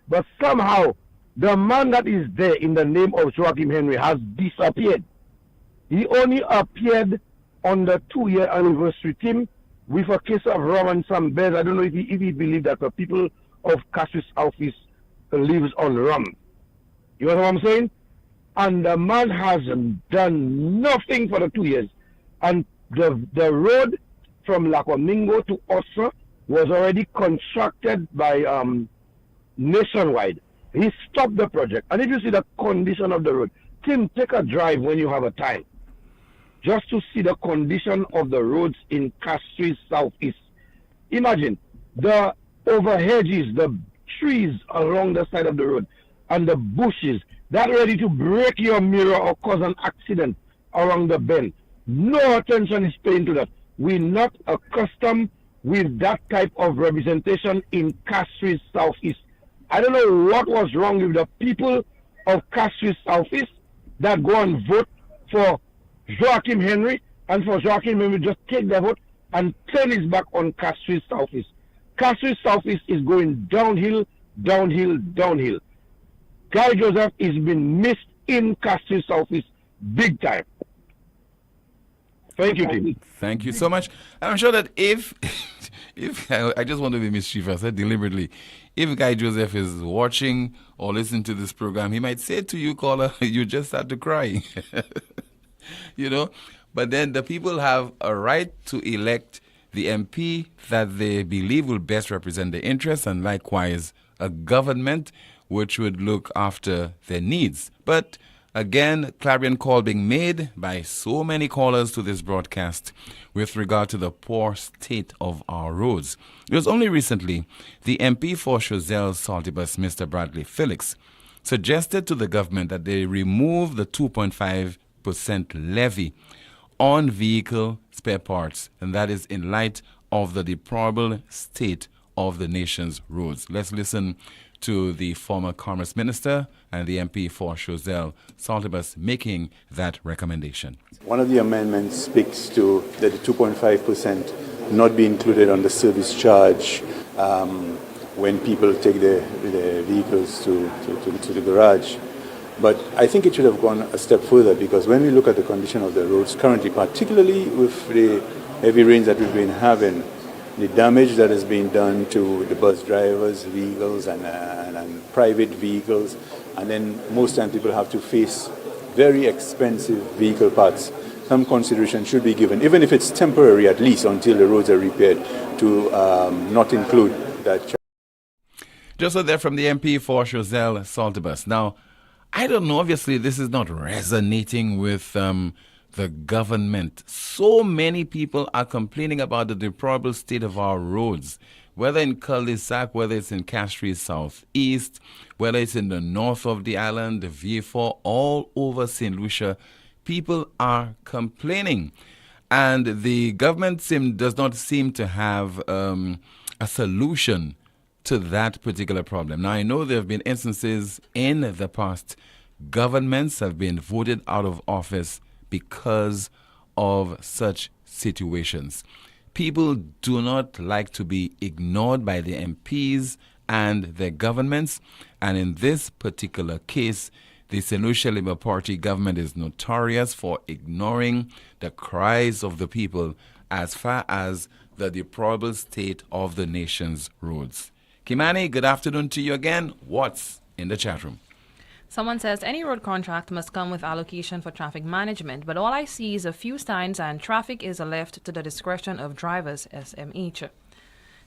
But somehow, the man that is there in the name of Joachim Henry has disappeared. He only appeared on the 2-year anniversary, Tim, with a case of rum and some beers. I don't know if he believed that the people of Castries Southeast lives on rum. You know what I'm saying? And the man has done nothing for the 2 years. And the road from Lacomingo to Ossa was already constructed by Nationwide. He stopped the project. And if you see the condition of the road, Tim, take a drive when you have a time, just to see the condition of the roads in Castries Southeast. Imagine the overhedges, the trees along the side of the road, and the bushes that ready to break your mirror or cause an accident around the bend. No attention is paid to that. We're not accustomed with that type of representation in Castries Southeast. I don't know what was wrong with the people of Castries Southeast that go and vote for Joachim Henry, and for Joachim Henry just take their vote and turn his back on Castries Southeast. Castries Southeast is going downhill, downhill, downhill. Guy Joseph is being missed in Castries Southeast big time. Thank you, Tim. Thank you so much. And I'm sure that if I just want to be mischievous, I said deliberately, if Guy Joseph is watching or listening to this program, he might say to you, caller, you just start to cry. You know, but then the people have a right to elect the MP that they believe will best represent their interests, and likewise a government which would look after their needs. But again, clarion call being made by so many callers to this broadcast with regard to the poor state of our roads. It was only recently the MP for Choiseul Saltibus, Mr. Bradley Felix, suggested to the government that they remove the 2.5% levy on vehicle spare parts, and that is in light of the deplorable state of the nation's roads. Let's listen to the former Commerce Minister and the MP for Choiseul Saltibus making that recommendation. One of the amendments speaks to the 2.5% not be included on the service charge when people take their vehicles to the garage. But I think it should have gone a step further, because when we look at the condition of the roads currently, particularly with the heavy rains that we've been having, the damage that has been done to the bus drivers, vehicles, and private vehicles, and then most times people have to face very expensive vehicle parts. Some consideration should be given, even if it's temporary, at least until the roads are repaired, to not include that charge. Just so there from the MP for Choiseul Saltibus. Now, I don't know. Obviously, this is not resonating with the government. So many people are complaining about the deplorable state of our roads, whether in cul-de-sac, whether it's in Castries Southeast, whether it's in the north of the island, the VA4, all over St. Lucia. People are complaining. And the government does not seem to have a solution to that particular problem. Now, I know there have been instances in the past, governments have been voted out of office because of such situations. People do not like to be ignored by the MPs and their governments. And in this particular case, the St. Lucia Labour Party government is notorious for ignoring the cries of the people as far as the deplorable state of the nation's roads. Kimani, good afternoon to you again. What's in the chat room? Someone says any road contract must come with allocation for traffic management, but all I see is a few signs and traffic is left to the discretion of drivers, SMH.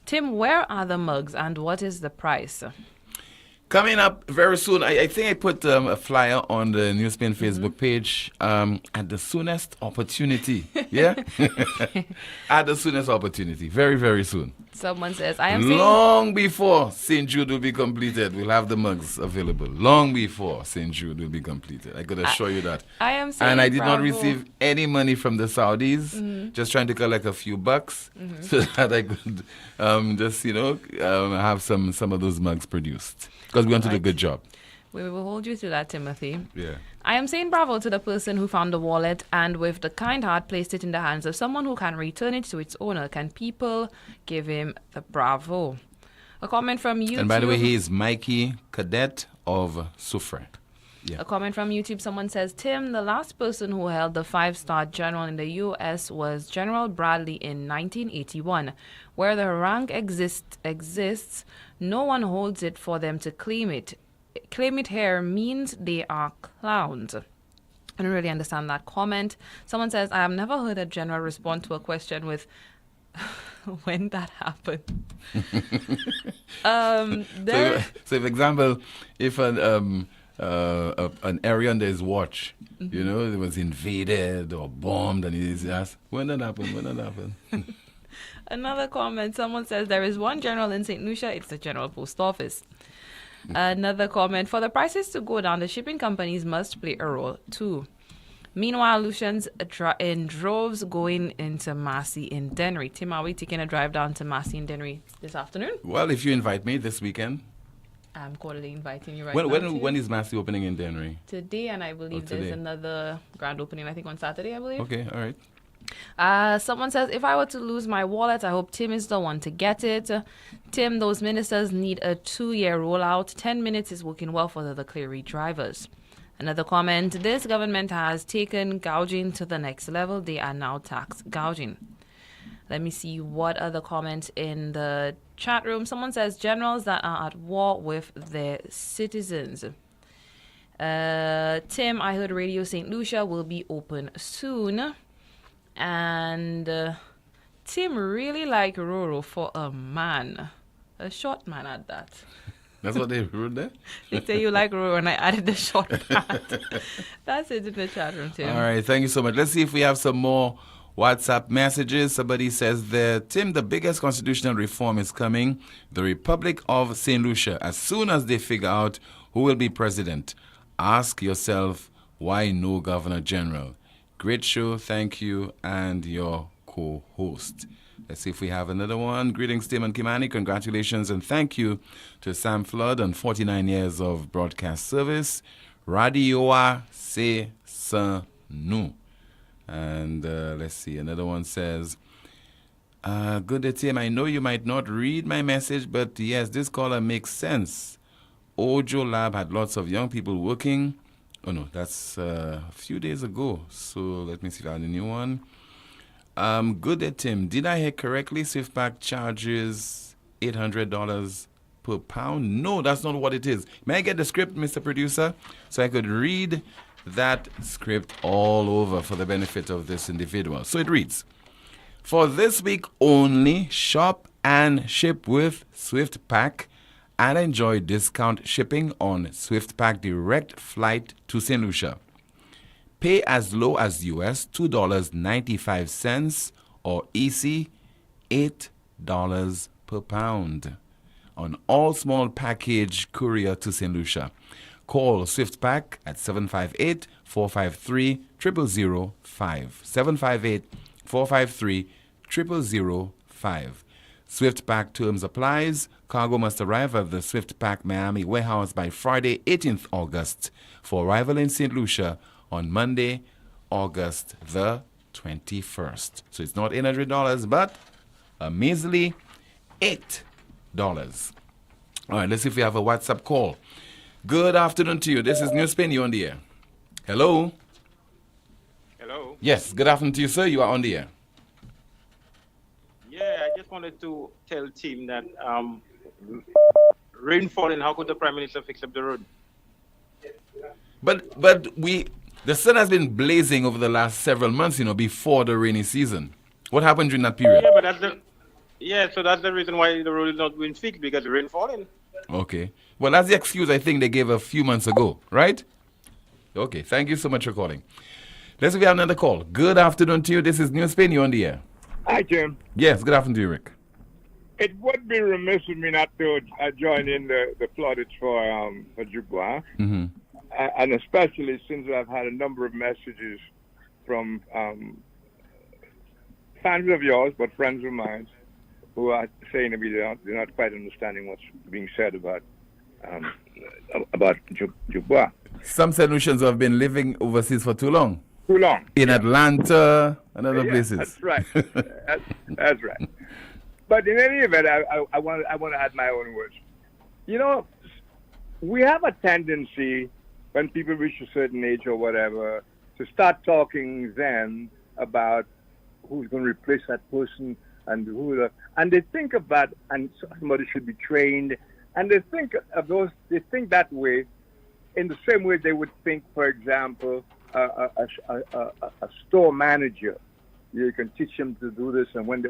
Tim, where are the mugs and what is the price? Coming up very soon, I think I put a flyer on the NewsSpin Facebook page at the soonest opportunity. Yeah? At the soonest opportunity. Very, very soon. Someone says, I am saying... Long before St. Jude will be completed, we'll have the mugs available. Long before St. Jude will be completed. I could assure you that. I am saying And I did not receive any money from the Saudis. Just trying to collect a few bucks so that I could have some of those mugs produced. Because we want to do a good job. We will hold you to that, Timothy. Yeah. I am saying bravo to the person who found the wallet and with the kind heart placed it in the hands of someone who can return it to its owner. Can people give him the bravo? A comment from YouTube. And by the way, he is Mikey Cadet of Soufrière. Yeah. A comment from YouTube. Someone says, Tim, the last person who held the 5-star general in the U.S. was General Bradley in 1981. Where the rank exists, no one holds it for them to claim it. Claim it here means they are clowns. I don't really understand that comment. Someone says, I have never heard a general respond to a question with when that happened. So, for example, if an area under his watch, it was invaded or bombed, and he's asked, when that happened? Another comment, someone says, there is one general in St. Lucia, it's the General Post Office. Another comment, for the prices to go down, the shipping companies must play a role too. Meanwhile, Lucians in droves going into Massey in Dennery. Tim, are we taking a drive down to Massey in Dennery this afternoon? Well, if you invite me this weekend. I'm cordially inviting you now. When is Massey opening in Dennery? Today, and I believe there's another grand opening, I think, on Saturday, I believe. Okay, all right. Someone says, if I were to lose my wallet, I hope Tim is the one to get it. Tim, those ministers need a 2-year rollout. 10 minutes is working well for the Cleary drivers. Another comment, this government has taken gouging to the next level. They are now tax gouging. Let me see what other comments in the chat room. Someone says, generals that are at war with their citizens. Tim, I heard Radio St. Lucia will be open soon. And Tim really like Roro for a man. A short man at that. That's what they wrote there? They say you like Roro and I added the short part. That's it in the chat room, Tim. All right, thank you so much. Let's see if we have some more WhatsApp messages. Somebody says there, Tim, the biggest constitutional reform is coming. The Republic of St. Lucia. As soon as they figure out who will be president, ask yourself, why no Governor General? Great show, thank you, and your co-host. Let's see if we have another one. Greetings, Tim and Kimani. Congratulations and thank you to Sam Flood on 49 years of broadcast service. Radioa se san nou. And let's see, another one says, good day, Tim. I know you might not read my message, but yes, this caller makes sense. Ojo Lab had lots of young people working. Oh, no, that's a few days ago. So let me see if I have a new one. Good day, Tim. Did I hear correctly? Swiftback charges $800 per pound? No, that's not what it is. May I get the script, Mr. Producer? So I could read that script all over for the benefit of this individual. So it reads, for this week only, shop and ship with Swiftpack and enjoy discount shipping on SwiftPack direct flight to St. Lucia. Pay as low as US $2.95 or EC $8 per pound on all small package courier to St. Lucia. Call SwiftPack at 758-453-0005. 758-453-0005. SwiftPack terms applies. Cargo must arrive at the SwiftPack Miami warehouse by Friday, 18th August for arrival in St. Lucia on Monday, August the 21st. So it's not $800, but a measly $8. All right, let's see if we have a WhatsApp call. Good afternoon to you. This is NewsSpin. You're on the air. Hello? Hello? Yes, good afternoon to you, sir. You are on the air. Yeah, I just wanted to tell team that rain falling, how could the Prime Minister fix up the road? But the sun has been blazing over the last several months, before the rainy season. What happened during that period? So that's the reason why the road is not being fixed, because the rain falling. Okay. Well, that's the excuse I think they gave a few months ago, right? Okay, thank you so much for calling. Let's see if we have another call. Good afternoon to you. This is NewsSpin. You're on the air. Hi, Jim. Yes, good afternoon to you, Rick. It would be remiss of me not to join in the plaudits for Dubois. Mm-hmm. And especially since I've had a number of messages from fans of yours, but friends of mine, who are saying to me they're not quite understanding what's being said about Dubois. Some solutions have been living overseas for too long. Too long. In Atlanta and other places. That's right. that's right. But in any event, I want to add my own words. We have a tendency when people reach a certain age or whatever to start talking then about who's going to replace that person and and they think about, and somebody should be trained, and they think that way in the same way they would think, for example, a store manager. You can teach them to do this, and when the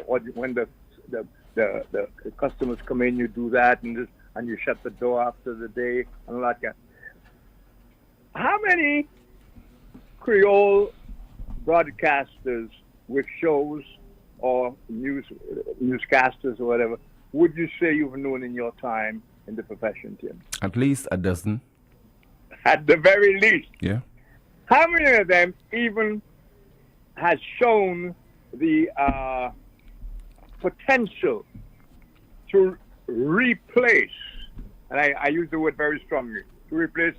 customers come in, you do that, and you shut the door after the day, and like that. How many Creole broadcasters with shows or newscasters or whatever would you say you've known in your time in the profession, Tim? At least a dozen. At the very least. Yeah. How many of them even has shown the potential to replace, and I use the word very strongly, to replace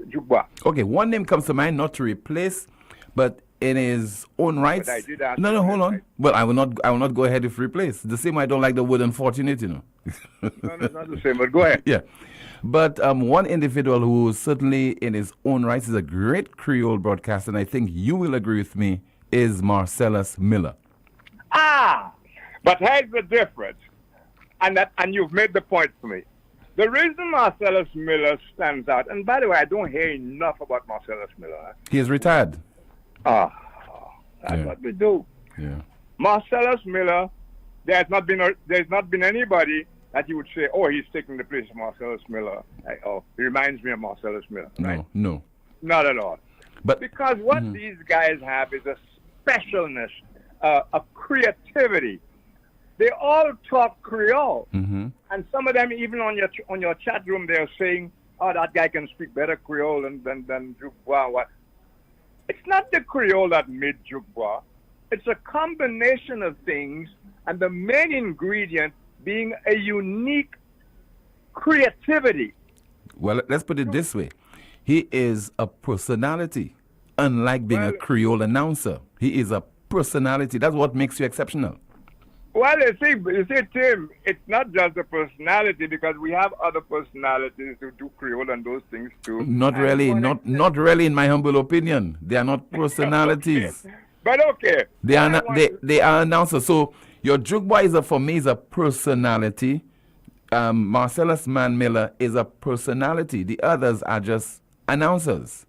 Dubois? Okay, one name comes to mind, not to replace, but in his own rights. But I did ask no, hold on. Right. Well, I will not go ahead with replace. The same way I don't like the word unfortunate, No, it's not the same, but go ahead. Yeah. But one individual who certainly in his own rights is a great Creole broadcaster, and I think you will agree with me, is Marcellus Miller. But here's the difference, and you've made the point for me. The reason Marcellus Miller stands out, and by the way, I don't hear enough about Marcellus Miller. He is retired. That's what we do. Yeah. Marcellus Miller, there's not been anybody that you would say, oh, he's taking the place of Marcellus Miller. He reminds me of Marcellus Miller. Right? No. Not at all. But because what these guys have is a specialness, a creativity. They all talk Creole, and some of them even on your chat room they're saying, "Oh, that guy can speak better Creole than Dubois." What? It's not the Creole that made Dubois. It's a combination of things, and the main ingredient being a unique creativity. Well, let's put it this way: he is a personality, unlike being a Creole announcer. He is a personality. That's what makes you exceptional. Well, you see, Tim, it's not just a personality, because we have other personalities who do Creole and those things too. Not really, not really, in my humble opinion. They are not personalities. Okay. But okay. They are announcers. So your Dubois for me is a personality. Marcellus Miller is a personality. The others are just announcers.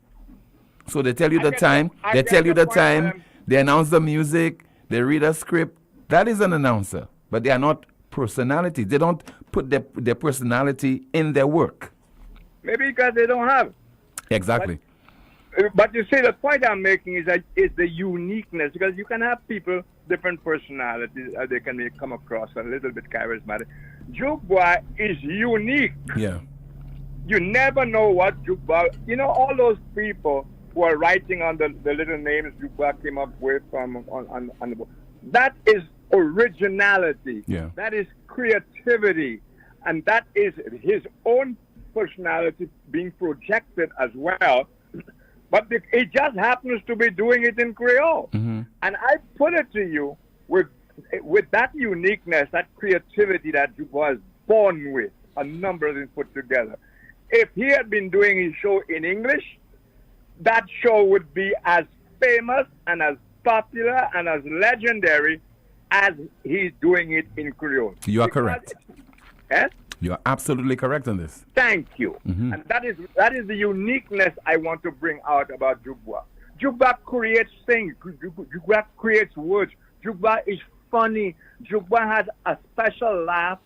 So they tell you the time. They tell you the time. They announce the music. They read a script. That is an announcer, but they are not personalities. They don't put their personality in their work. Maybe because they don't have. Exactly. But you see, the point I'm making is that is the uniqueness, because you can have people, different personalities, they can come across a little bit charismatic. Juke Boy is unique. Yeah. You never know what Juke Boy, all those people who are writing on the little names Juke Boy came up with on the book. That is originality. Yeah. That is creativity. And that is his own personality being projected as well. But it just happens to be doing it in Creole. Mm-hmm. And I put it to you, with that uniqueness, that creativity that you was born with, a number of things put together. If he had been doing his show in English, that show would be as famous and as popular and as legendary as he's doing it in Creole. You are correct. Yes? You are absolutely correct on this. Thank you. Mm-hmm. And that is the uniqueness I want to bring out about Jukba. Jukba creates things. Jukba creates words. Jukba is funny. Jukba has a special laugh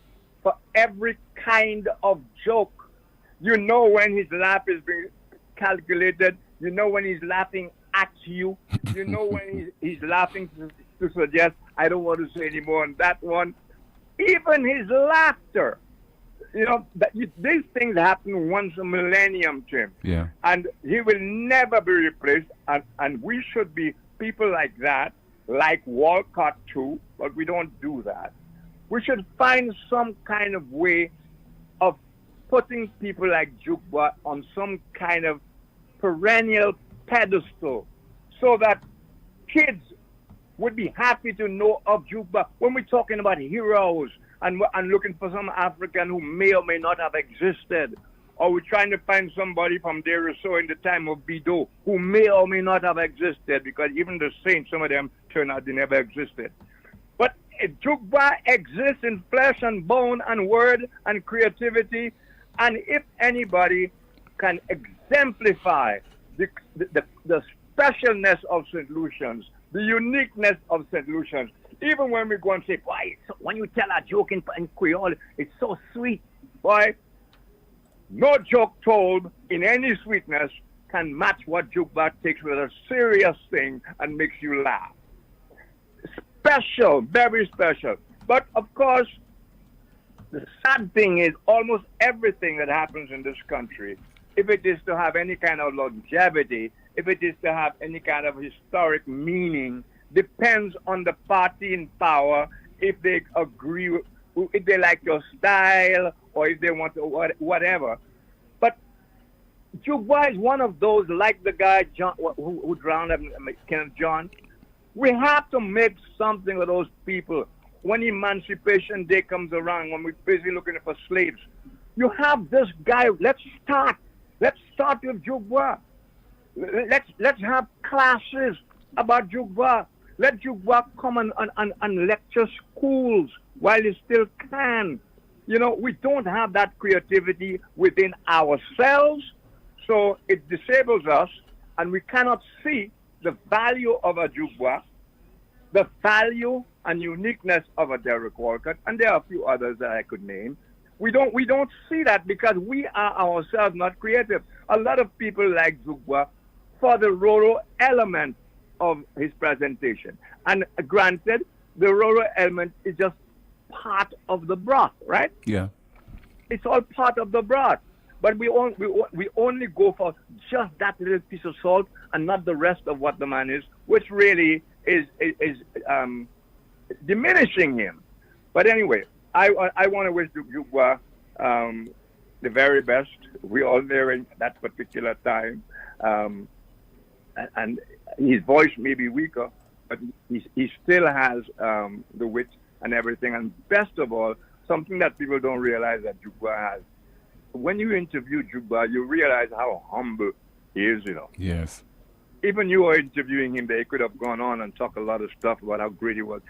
for every kind of joke. You know when his laugh is being calculated. You know when he's laughing at you. You know when he's laughing to suggest, I don't want to say any more on that one. Even his laughter. These things happen once a millennium, Jim. Yeah. And he will never be replaced. And we should be people like that, like Walcott too, but we don't do that. We should find some kind of way of putting people like Jukba on some kind of perennial pedestal so that kids would be happy to know of Jukba. When we're talking about heroes, and looking for some African who may or may not have existed, or we're trying to find somebody from there or so in the time of Bido who may or may not have existed, because even the saints, some of them turn out they never existed. But Jukba exists in flesh and bone and word and creativity, and if anybody can exemplify the specialness of St. Lucian's, the uniqueness of St. Lucian's, even when we go and say, boy, when you tell a joke in Creole, it's so sweet. Boy, no joke told in any sweetness can match what Jukba takes with a serious thing and makes you laugh. Special, very special. But of course, the sad thing is almost everything that happens in this country, if it is to have any kind of longevity, if it is to have any kind of historic meaning, depends on the party in power, if they agree, if they like your style, or if they want to, whatever. But Jukba is one of those, like the guy John, who drowned Kenneth John. We have to make something of those people. When Emancipation Day comes around, when we're busy looking for slaves, you have this guy. Let's start with Jukba. Let's have classes about Jukba. Let Jukba come and lecture schools while he still can. We don't have that creativity within ourselves, so it disables us, and we cannot see the value of a Jukba, the value and uniqueness of a Derek Walcott, and there are a few others that I could name. We don't see that because we are ourselves not creative. A lot of people like Jukba for the Roro element of his presentation. And granted, the Roro element is just part of the broth, right? Yeah. It's all part of the broth. But we only go for just that little piece of salt and not the rest of what the man is, which really is diminishing him. But anyway, I want to wish Jukba the very best. We all there in that particular time. And his voice may be weaker, but he still has the wit and everything. And best of all, something that people don't realize that Jukba has. When you interview Jukba, you realize how humble he is, Yes. Even you are interviewing him, they could have gone on and talked a lot of stuff about how great he was.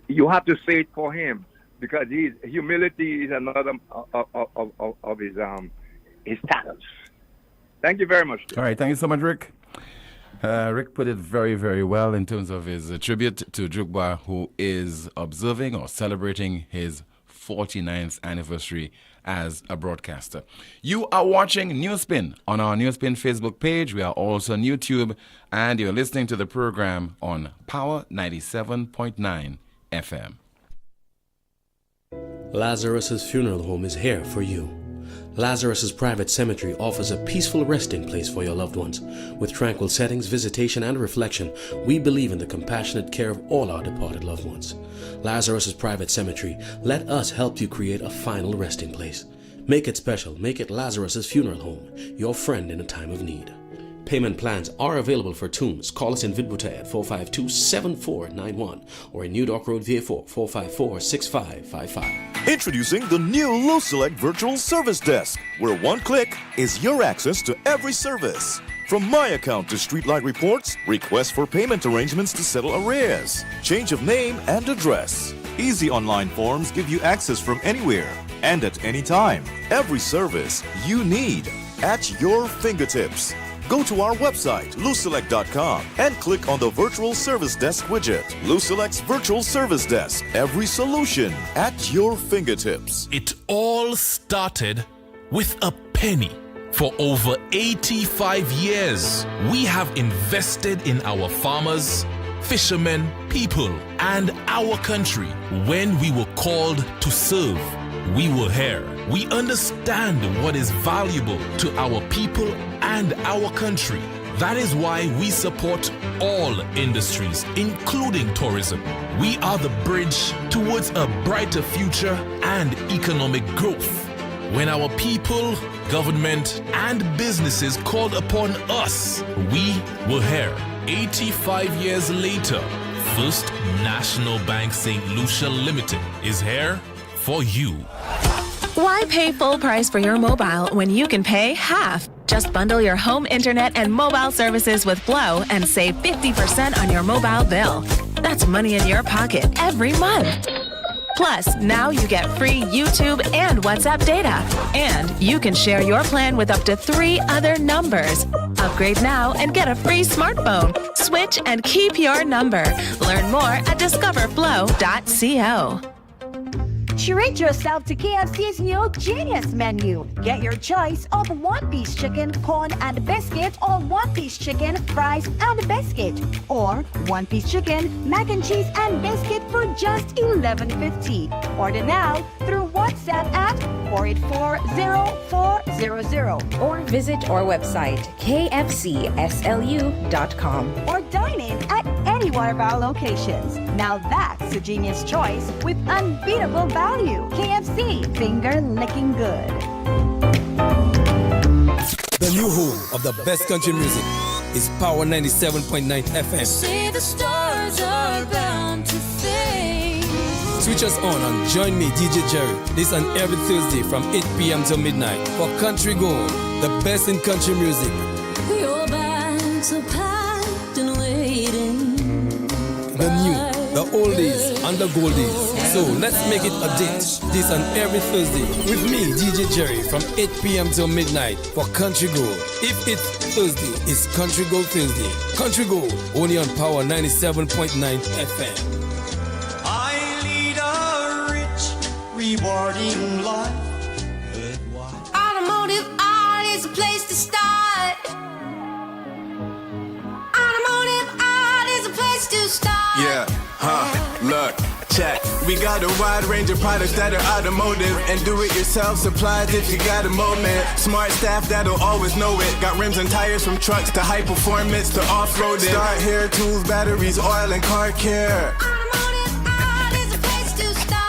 You have to say it for him, because humility is another of his talents. Thank you very much. All right, thank you so much, Rick. Rick put it very, very well in terms of his tribute to Jukba, who is observing or celebrating his 49th anniversary as a broadcaster. You are watching NewsSpin on our NewsSpin Facebook page. We are also on YouTube, and you're listening to the program on Power 97.9 FM. Lazarus's Funeral Home is here for you. Lazarus's Private Cemetery offers a peaceful resting place for your loved ones. With tranquil settings, visitation, and reflection, we believe in the compassionate care of all our departed loved ones. Lazarus's Private Cemetery, let us help you create a final resting place. Make it special. Make it Lazarus's Funeral Home, your friend in a time of need. Payment plans are available for tombs. Call us in Vidbuta at 452-7491 or in New Dock Road, VA4, 454-6555. Introducing the new LuSelect Virtual Service Desk, where one click is your access to every service. From My Account to Streetlight reports, requests for payment arrangements to settle arrears, change of name and address. Easy online forms give you access from anywhere and at any time. Every service you need at your fingertips. Go to our website, luselect.com, and click on the Virtual Service Desk widget. LuSelect's Virtual Service Desk. Every solution at your fingertips. It all started with a penny. For over 85 years, we have invested in our farmers, fishermen, people, and our country. When we were called to serve, we were here. We understand what is valuable to our people and our country. That is why we support all industries, including tourism. We are the bridge towards a brighter future and economic growth. When our people, government, and businesses called upon us, we were here. 85 years later, First National Bank St. Lucia Limited is here for you. Why pay full price for your mobile when you can pay half? Just bundle your home internet and mobile services with Flow and save 50% on your mobile bill. That's money in your pocket every month. Plus, now you get free YouTube and WhatsApp data. And you can share your plan with up to 3 other numbers. Upgrade now and get a free smartphone. Switch and keep your number. Learn more at discoverflow.co. Treat yourself to KFC's new Genius menu. Get your choice of one-piece chicken, corn, and biscuit, or one-piece chicken, fries, and biscuit, or one-piece chicken, mac and cheese, and biscuit for just $11.50. Order now through WhatsApp at 484-0400 or visit our website kfcslu.com or dine in at any one of our locations. Now that's a genius choice with unbeatable value. KFC, finger licking good. The new home of the best country music is Power 97.9 FM. Say the stars are bound to fade. Switch us on Join Me, DJ Jerry, this and every Thursday from 8 p.m. till midnight for Country Gold, the best in country music. Your bags are packed and waiting. The new, the oldies, and the goldies. So let's make it a date. This and every Thursday with me, DJ Jerry, from 8 p.m. till midnight for Country Gold. If it's Thursday, it's Country Gold Thursday. Country Gold, only on Power 97.9 FM. I lead a rich, rewarding life. Automotive art is a place to start. Automotive art is a place to start. Yeah, look, check. We got a wide range of products that are automotive and do-it-yourself supplies if you got a moment. Smart staff that'll always know it. Got rims and tires from trucks to high performance to off-roading. Start hair tools, batteries, oil, and car care. Automotive art is a place to start.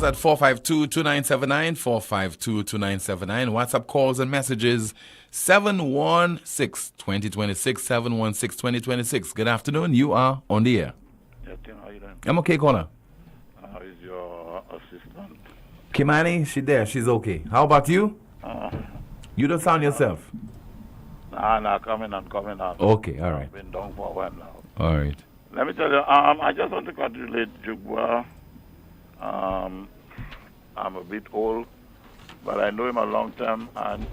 At 452-2979, 452-2979. WhatsApp calls and messages 716-2026, 716-2026. Good afternoon. You are on the air. Yeah, Tim, how you doing? I'm okay, caller. How is your assistant? Kimani, she's there. She's okay. How about you? You don't sound yourself. Nah, coming on. Okay, all right. I've been down for a while now. All right. Let me tell you, I just want to congratulate Jugwa. I'm a bit old, but I know him a long time, and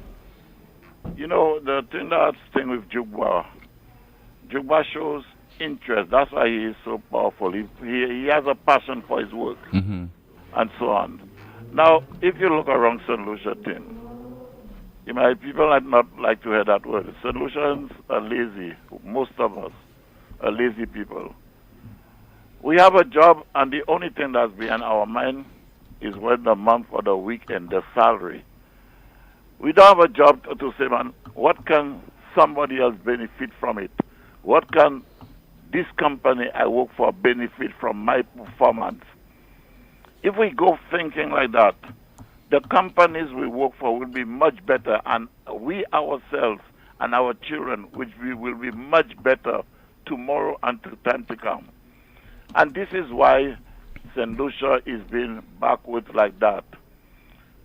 You know, the thing with Jugba shows interest. That's why he is so powerful. He has a passion for his work and so on. Now, if you look around St. Lucia, Tim, people might not like to hear that word. St. Lucians are lazy. Most of us are lazy people. We have a job, and the only thing that's behind our mind is when the month or the week and the salary. We don't have a job to say, man, what can somebody else benefit from it? What can this company I work for benefit from my performance? If we go thinking like that, the companies we work for will be much better, and we ourselves and our children, which we will be much better tomorrow and to time to come. And this is why St. Lucia is being backwards like that.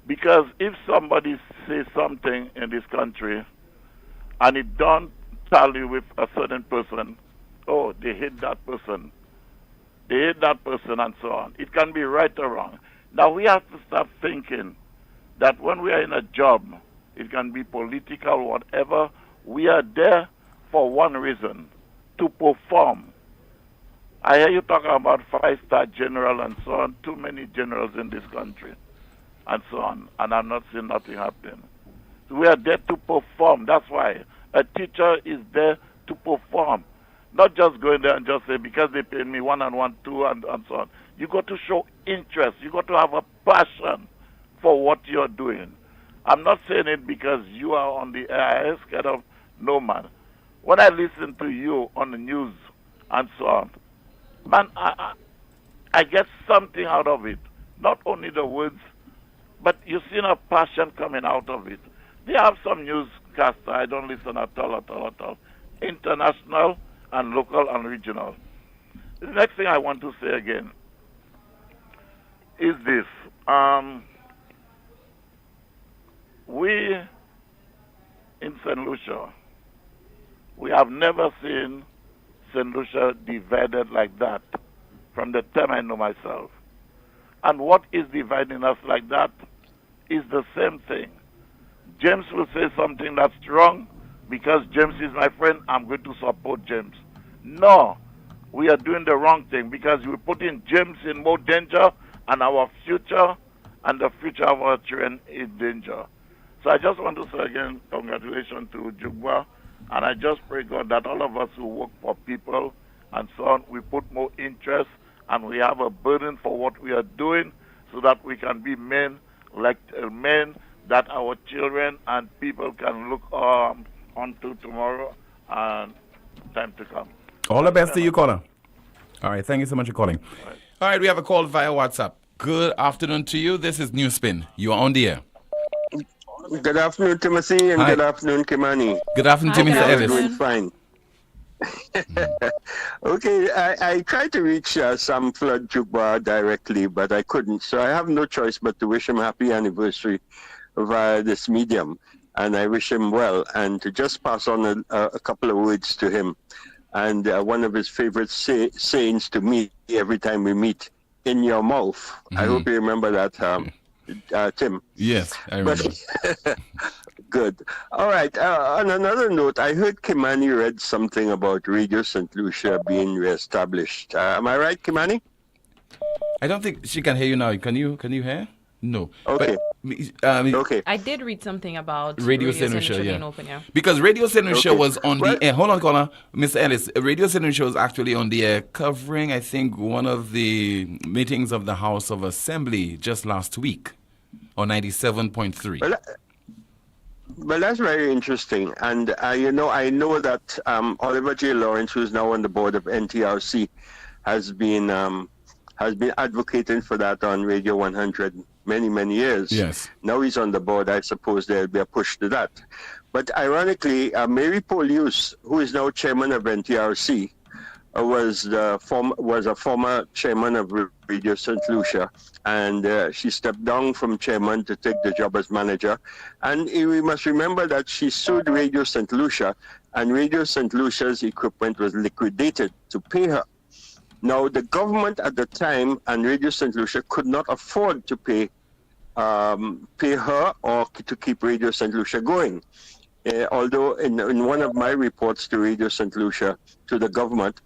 Because if somebody says something in this country and it don't tally with a certain person, oh, they hate that person. They hate that person and so on. It can be right or wrong. Now we have to start thinking that when we are in a job, it can be political, whatever, we are there for one reason, to perform. I hear you talking about 5-star general and so on, too many generals in this country and so on, and I'm not seeing nothing happen. So we are there to perform. That's why a teacher is there to perform, not just going there and just say, because they pay me 1 and 1, 2, and so on. You got to show interest. You got to have a passion for what you're doing. I'm not saying it because you are on the air. I am scared of no man. When I listen to you on the news and so on, man, I get something out of it. Not only the words, but you see a passion coming out of it. They have some newscaster. I don't listen at all. International and local and regional. The next thing I want to say again is this. We in St. Lucia, we have never seen St. Lucia divided like that from the time I know myself. And what is dividing us like that is the same thing. James will say something that's wrong because James is my friend, I'm going to support James. No, we are doing the wrong thing because we're putting James in more danger and our future and the future of our children is danger. So I just want to say again, congratulations to Jugba, and I just pray God that all of us who work for people and so on, we put more interest and we have a burden for what we are doing so that we can be men like men that our children and people can look onto tomorrow and time to come. All the best to you, caller. All right, thank you so much for calling. All right, we have a call via WhatsApp. Good afternoon to you. This is NewsSpin. You are on the air. Good afternoon, Timothy, and good afternoon, Kimani. Good afternoon to Mr. Ellis. Doing fine. Okay, I tried to reach Sam Flood Jugba directly, but I couldn't. So I have no choice but to wish him happy anniversary via this medium. And I wish him well, and to just pass on a couple of words to him. And one of his favorite sayings to me every time we meet, in your mouth. I hope you remember that, Tim. Yes, I remember. Good. All right. On another note, I heard Kimani read something about Radio St. Lucia being reestablished. Am I right, Kimani? I don't think she can hear you now. Can you hear? No. Okay. But, okay. I did read something about Radio St. Lucia, being open, yeah. Because Radio St. Lucia was on the air. Hold on, caller. Mr. Ellis. Radio St. Lucia was actually on the air covering, I think, one of the meetings of the House of Assembly just last week on 97.3. Well, that's very interesting. And, I know that Oliver J. Lawrence, who's now on the board of NTRC, has been advocating for that on Radio 100 many years. Yes. Now he's on the board. I suppose there'll be a push to that. But ironically, Mary Poleon, who is now chairman of NTRC, was a former chairman of Radio St. Lucia, and she stepped down from chairman to take the job as manager. And we must remember that she sued Radio St. Lucia, and Radio St. Lucia's equipment was liquidated to pay her. Now, the government at the time and Radio St. Lucia could not afford to pay her or to keep Radio St. Lucia going. although in one of my reports to Radio St. Lucia, to the government,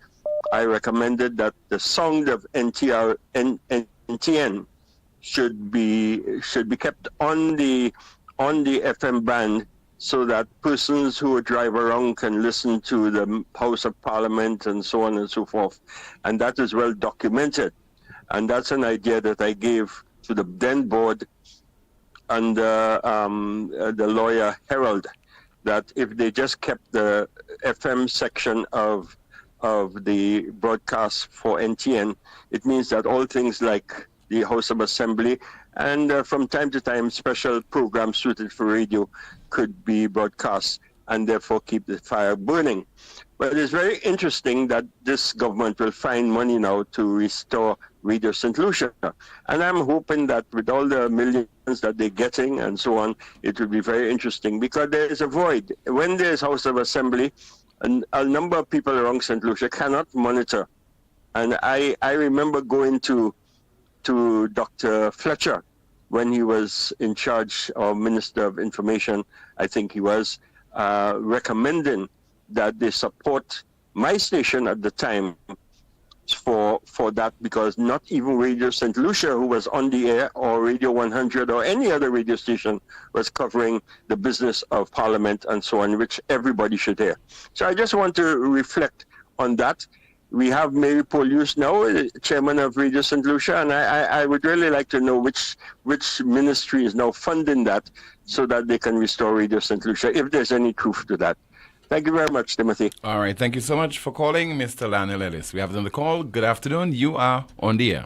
I recommended that the sound of NTN should be kept on the FM band, so that persons who drive around can listen to the House of Parliament and so on and so forth. And that is well documented. And that's an idea that I gave to the then board under the lawyer Herald, that if they just kept the FM section of the broadcast for NTN, it means that all things like the House of Assembly and from time to time special programs suited for radio could be broadcast and therefore keep the fire burning. But it's very interesting that this government will find money now to restore Radio St. Lucia. And I'm hoping that with all the millions that they're getting and so on, it will be very interesting, because there is a void. When there's House of Assembly, a number of people around St. Lucia cannot monitor. And I remember going to Dr. Fletcher when he was in charge, or Minister of Information, I think he was, recommending that they support my station at the time for that, because not even Radio St. Lucia, who was on the air, or Radio 100 or any other radio station, was covering the business of Parliament and so on, which everybody should hear. So I just want to reflect on that. We have Mary Poleon now, chairman of Radio St. Lucia, and I would really like to know which ministry is now funding that, so that they can restore Radio St. Lucia, if there's any truth to that. Thank you very much, Timothy. All right. Thank you so much for calling, Mr. Lionel Ellis. We have on the call. Good afternoon. You are on the air.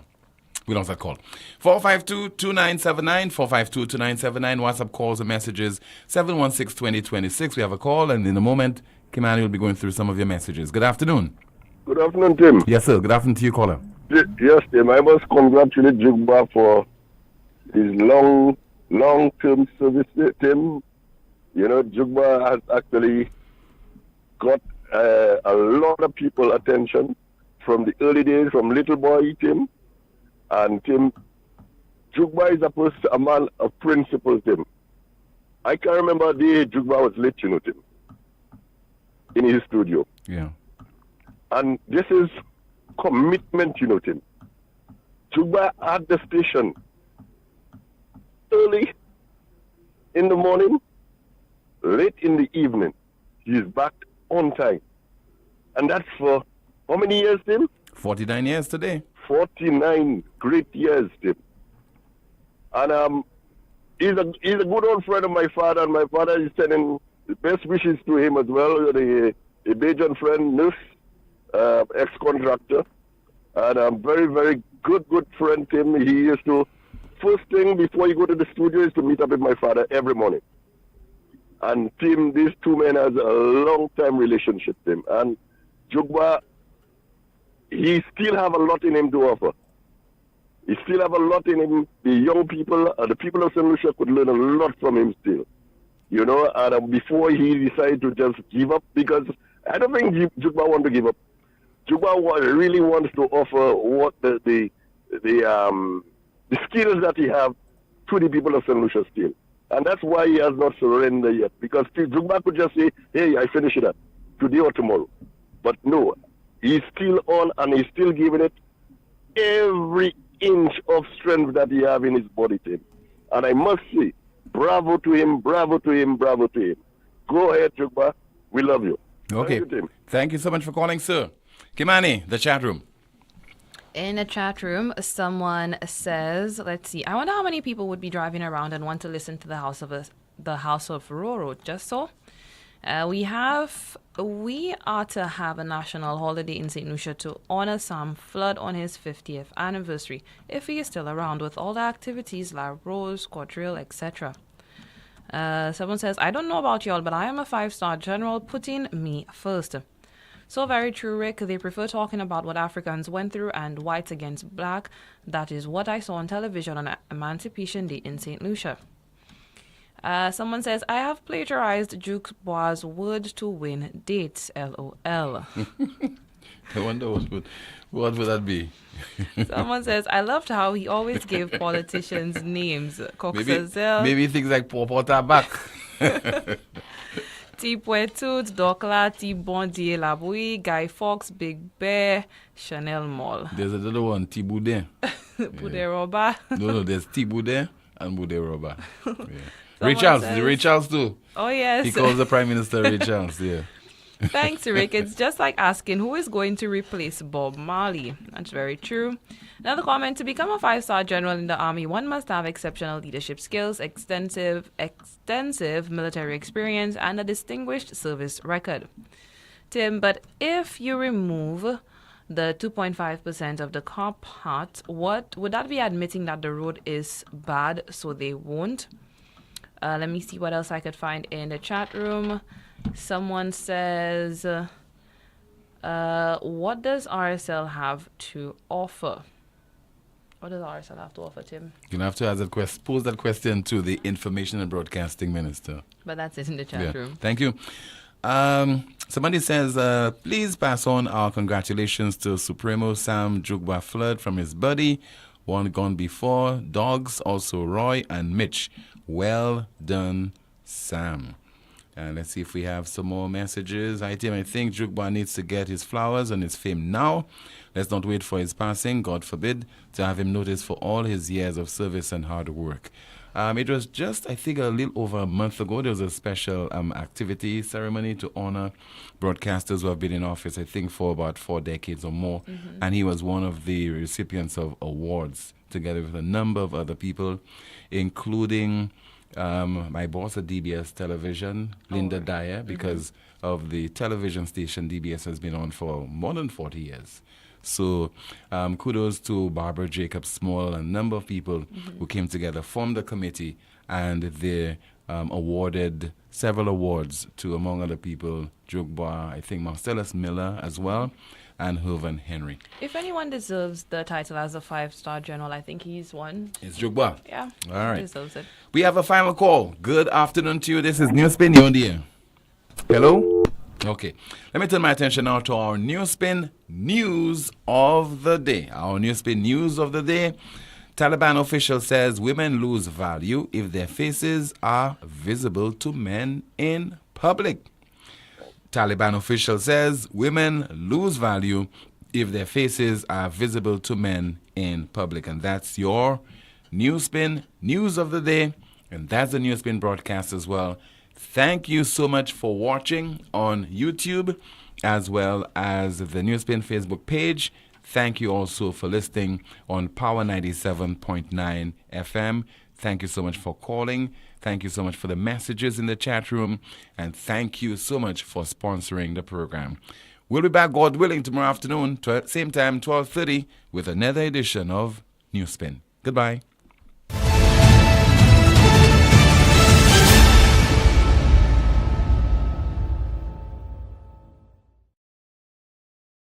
We lost that call. 452-2979, 452-2979. WhatsApp calls and messages, 716-2026. We have a call, and in a moment, Kimani will be going through some of your messages. Good afternoon. Good afternoon, Tim. Yes, sir. Good afternoon to you, caller. Yes, Tim. I must congratulate Jugba for his long-term service, Tim. You know, Jugba has actually got a lot of people attention from the early days, from little boy Tim. And Tim, Jugba is a man of principles, Tim. I can remember the day Jugba was late, you know, Tim, in his studio. Yeah. And this is commitment, you know, Tim. Jugba at the station early in the morning, late in the evening. He's back on time. And that's for how many years, Tim? 49 years today. 49 great years, Tim. And he's a good old friend of my father, and my father is sending the best wishes to him as well. A Bajan friend, nurse, ex-contractor, and a very, very good friend, Tim. He used to, first thing before you go to the studio is to meet up with my father every morning. And Tim, these two men has a long-time relationship, Tim. And Jugba, he still have a lot in him to offer. He still have a lot in him. The young people, the people of St. Lucia could learn a lot from him still. You know, and before he decided to just give up, because I don't think Jugba want to give up. Jugba really wants to offer what the skills that he have to the people of St. Lucia still. And that's why he has not surrendered yet. Because Jugba could just say, hey, I finish it up today or tomorrow. But no, he's still on, and he's still giving it every inch of strength that he have in his body, Tim. And I must say, bravo to him, bravo to him, bravo to him. Go ahead, Jugba. We love you. Okay. Thank you, Tim. Thank you so much for calling, sir. Kimani, the chat room. In the chat room, someone says, let's see, I wonder how many people would be driving around and want to listen to the House of Roro. Just so. We are to have a national holiday in St. Lucia to honor Sam Flood on his 50th anniversary, if he is still around, with all the activities like Rose, Quadrille, etc. Someone says, I don't know about y'all, but I am a 5-star general, putting me first. So very true, Rick. They prefer talking about what Africans went through and whites against black. That is what I saw on television on Emancipation Day in St. Lucia. Someone says, I have plagiarized Duke Bois' word to win dates, LOL. I wonder what would that be? Someone says, I loved how he always gave politicians names. Maybe things like Pawpaw back. T. Poetout, Dokla, T. Bondier, Labouille, Guy Fawkes, Big Bear, Chanel Mall. There's another one, T. Boudin. Boudin Roba. No, there's T. Boudin and Boudin Roba. Yeah. Ray Charles, is it Ray Charles too? Oh, yes. He calls the Prime Minister Ray Charles, yeah. Thanks, Rick. It's just like asking who is going to replace Bob Marley. That's very true. Another comment: to become a 5-star general in the Army, one must have exceptional leadership skills, extensive military experience, and a distinguished service record. Tim, but if you remove the 2.5% of the car part, what would that be admitting that the road is bad, so they won't? Let me see what else I could find in the chat room. Someone says, what does RSL have to offer? What does RSL have to offer, Tim? You're going to have to pose that question to the Information and Broadcasting Minister. But that's it in the chat room. Thank you. Somebody says, please pass on our congratulations to Supremo Sam Jugba Flood from his buddy, one gone before, dogs, also Roy and Mitch. Well done, Sam. Let's see if we have some more messages. I think Jugba needs to get his flowers and his fame now. Let's not wait for his passing, God forbid, to have him noticed for all his years of service and hard work. It was just, I think, a little over a month ago, there was a special activity ceremony to honor broadcasters who have been in office, I think, for about 4 decades or more. Mm-hmm. And he was one of the recipients of awards, together with a number of other people, including my boss at DBS Television, Linda Dyer, because of the television station DBS has been on for more than 40 years. So kudos to Barbara Jacob Small and a number of people who came together, formed a committee, and they awarded several awards to, among other people, Jugba, I think Marcellus Miller as well, and Hervan Henry. If anyone deserves the title as a 5-star general, I think he's one. It's Jugba. Yeah, all right. He deserves it. We have a final call. Good afternoon to you. This is NewsSpin. You're on the air. Hello? Okay. Let me turn my attention now to our NewsSpin News of the Day. Our NewsSpin News of the Day. Taliban official says women lose value if their faces are visible to men in public. Taliban official says women lose value if their faces are visible to men in public. And that's your NewsSpin News of the Day. And that's the NewsSpin broadcast as well. Thank you so much for watching on YouTube as well as the NewsSpin Facebook page. Thank you also for listening on Power 97.9 FM. Thank you so much for calling. Thank you so much for the messages in the chat room. And thank you so much for sponsoring the program. We'll be back, God willing, tomorrow afternoon, same time, 12:30, with another edition of NewsSpin. Goodbye.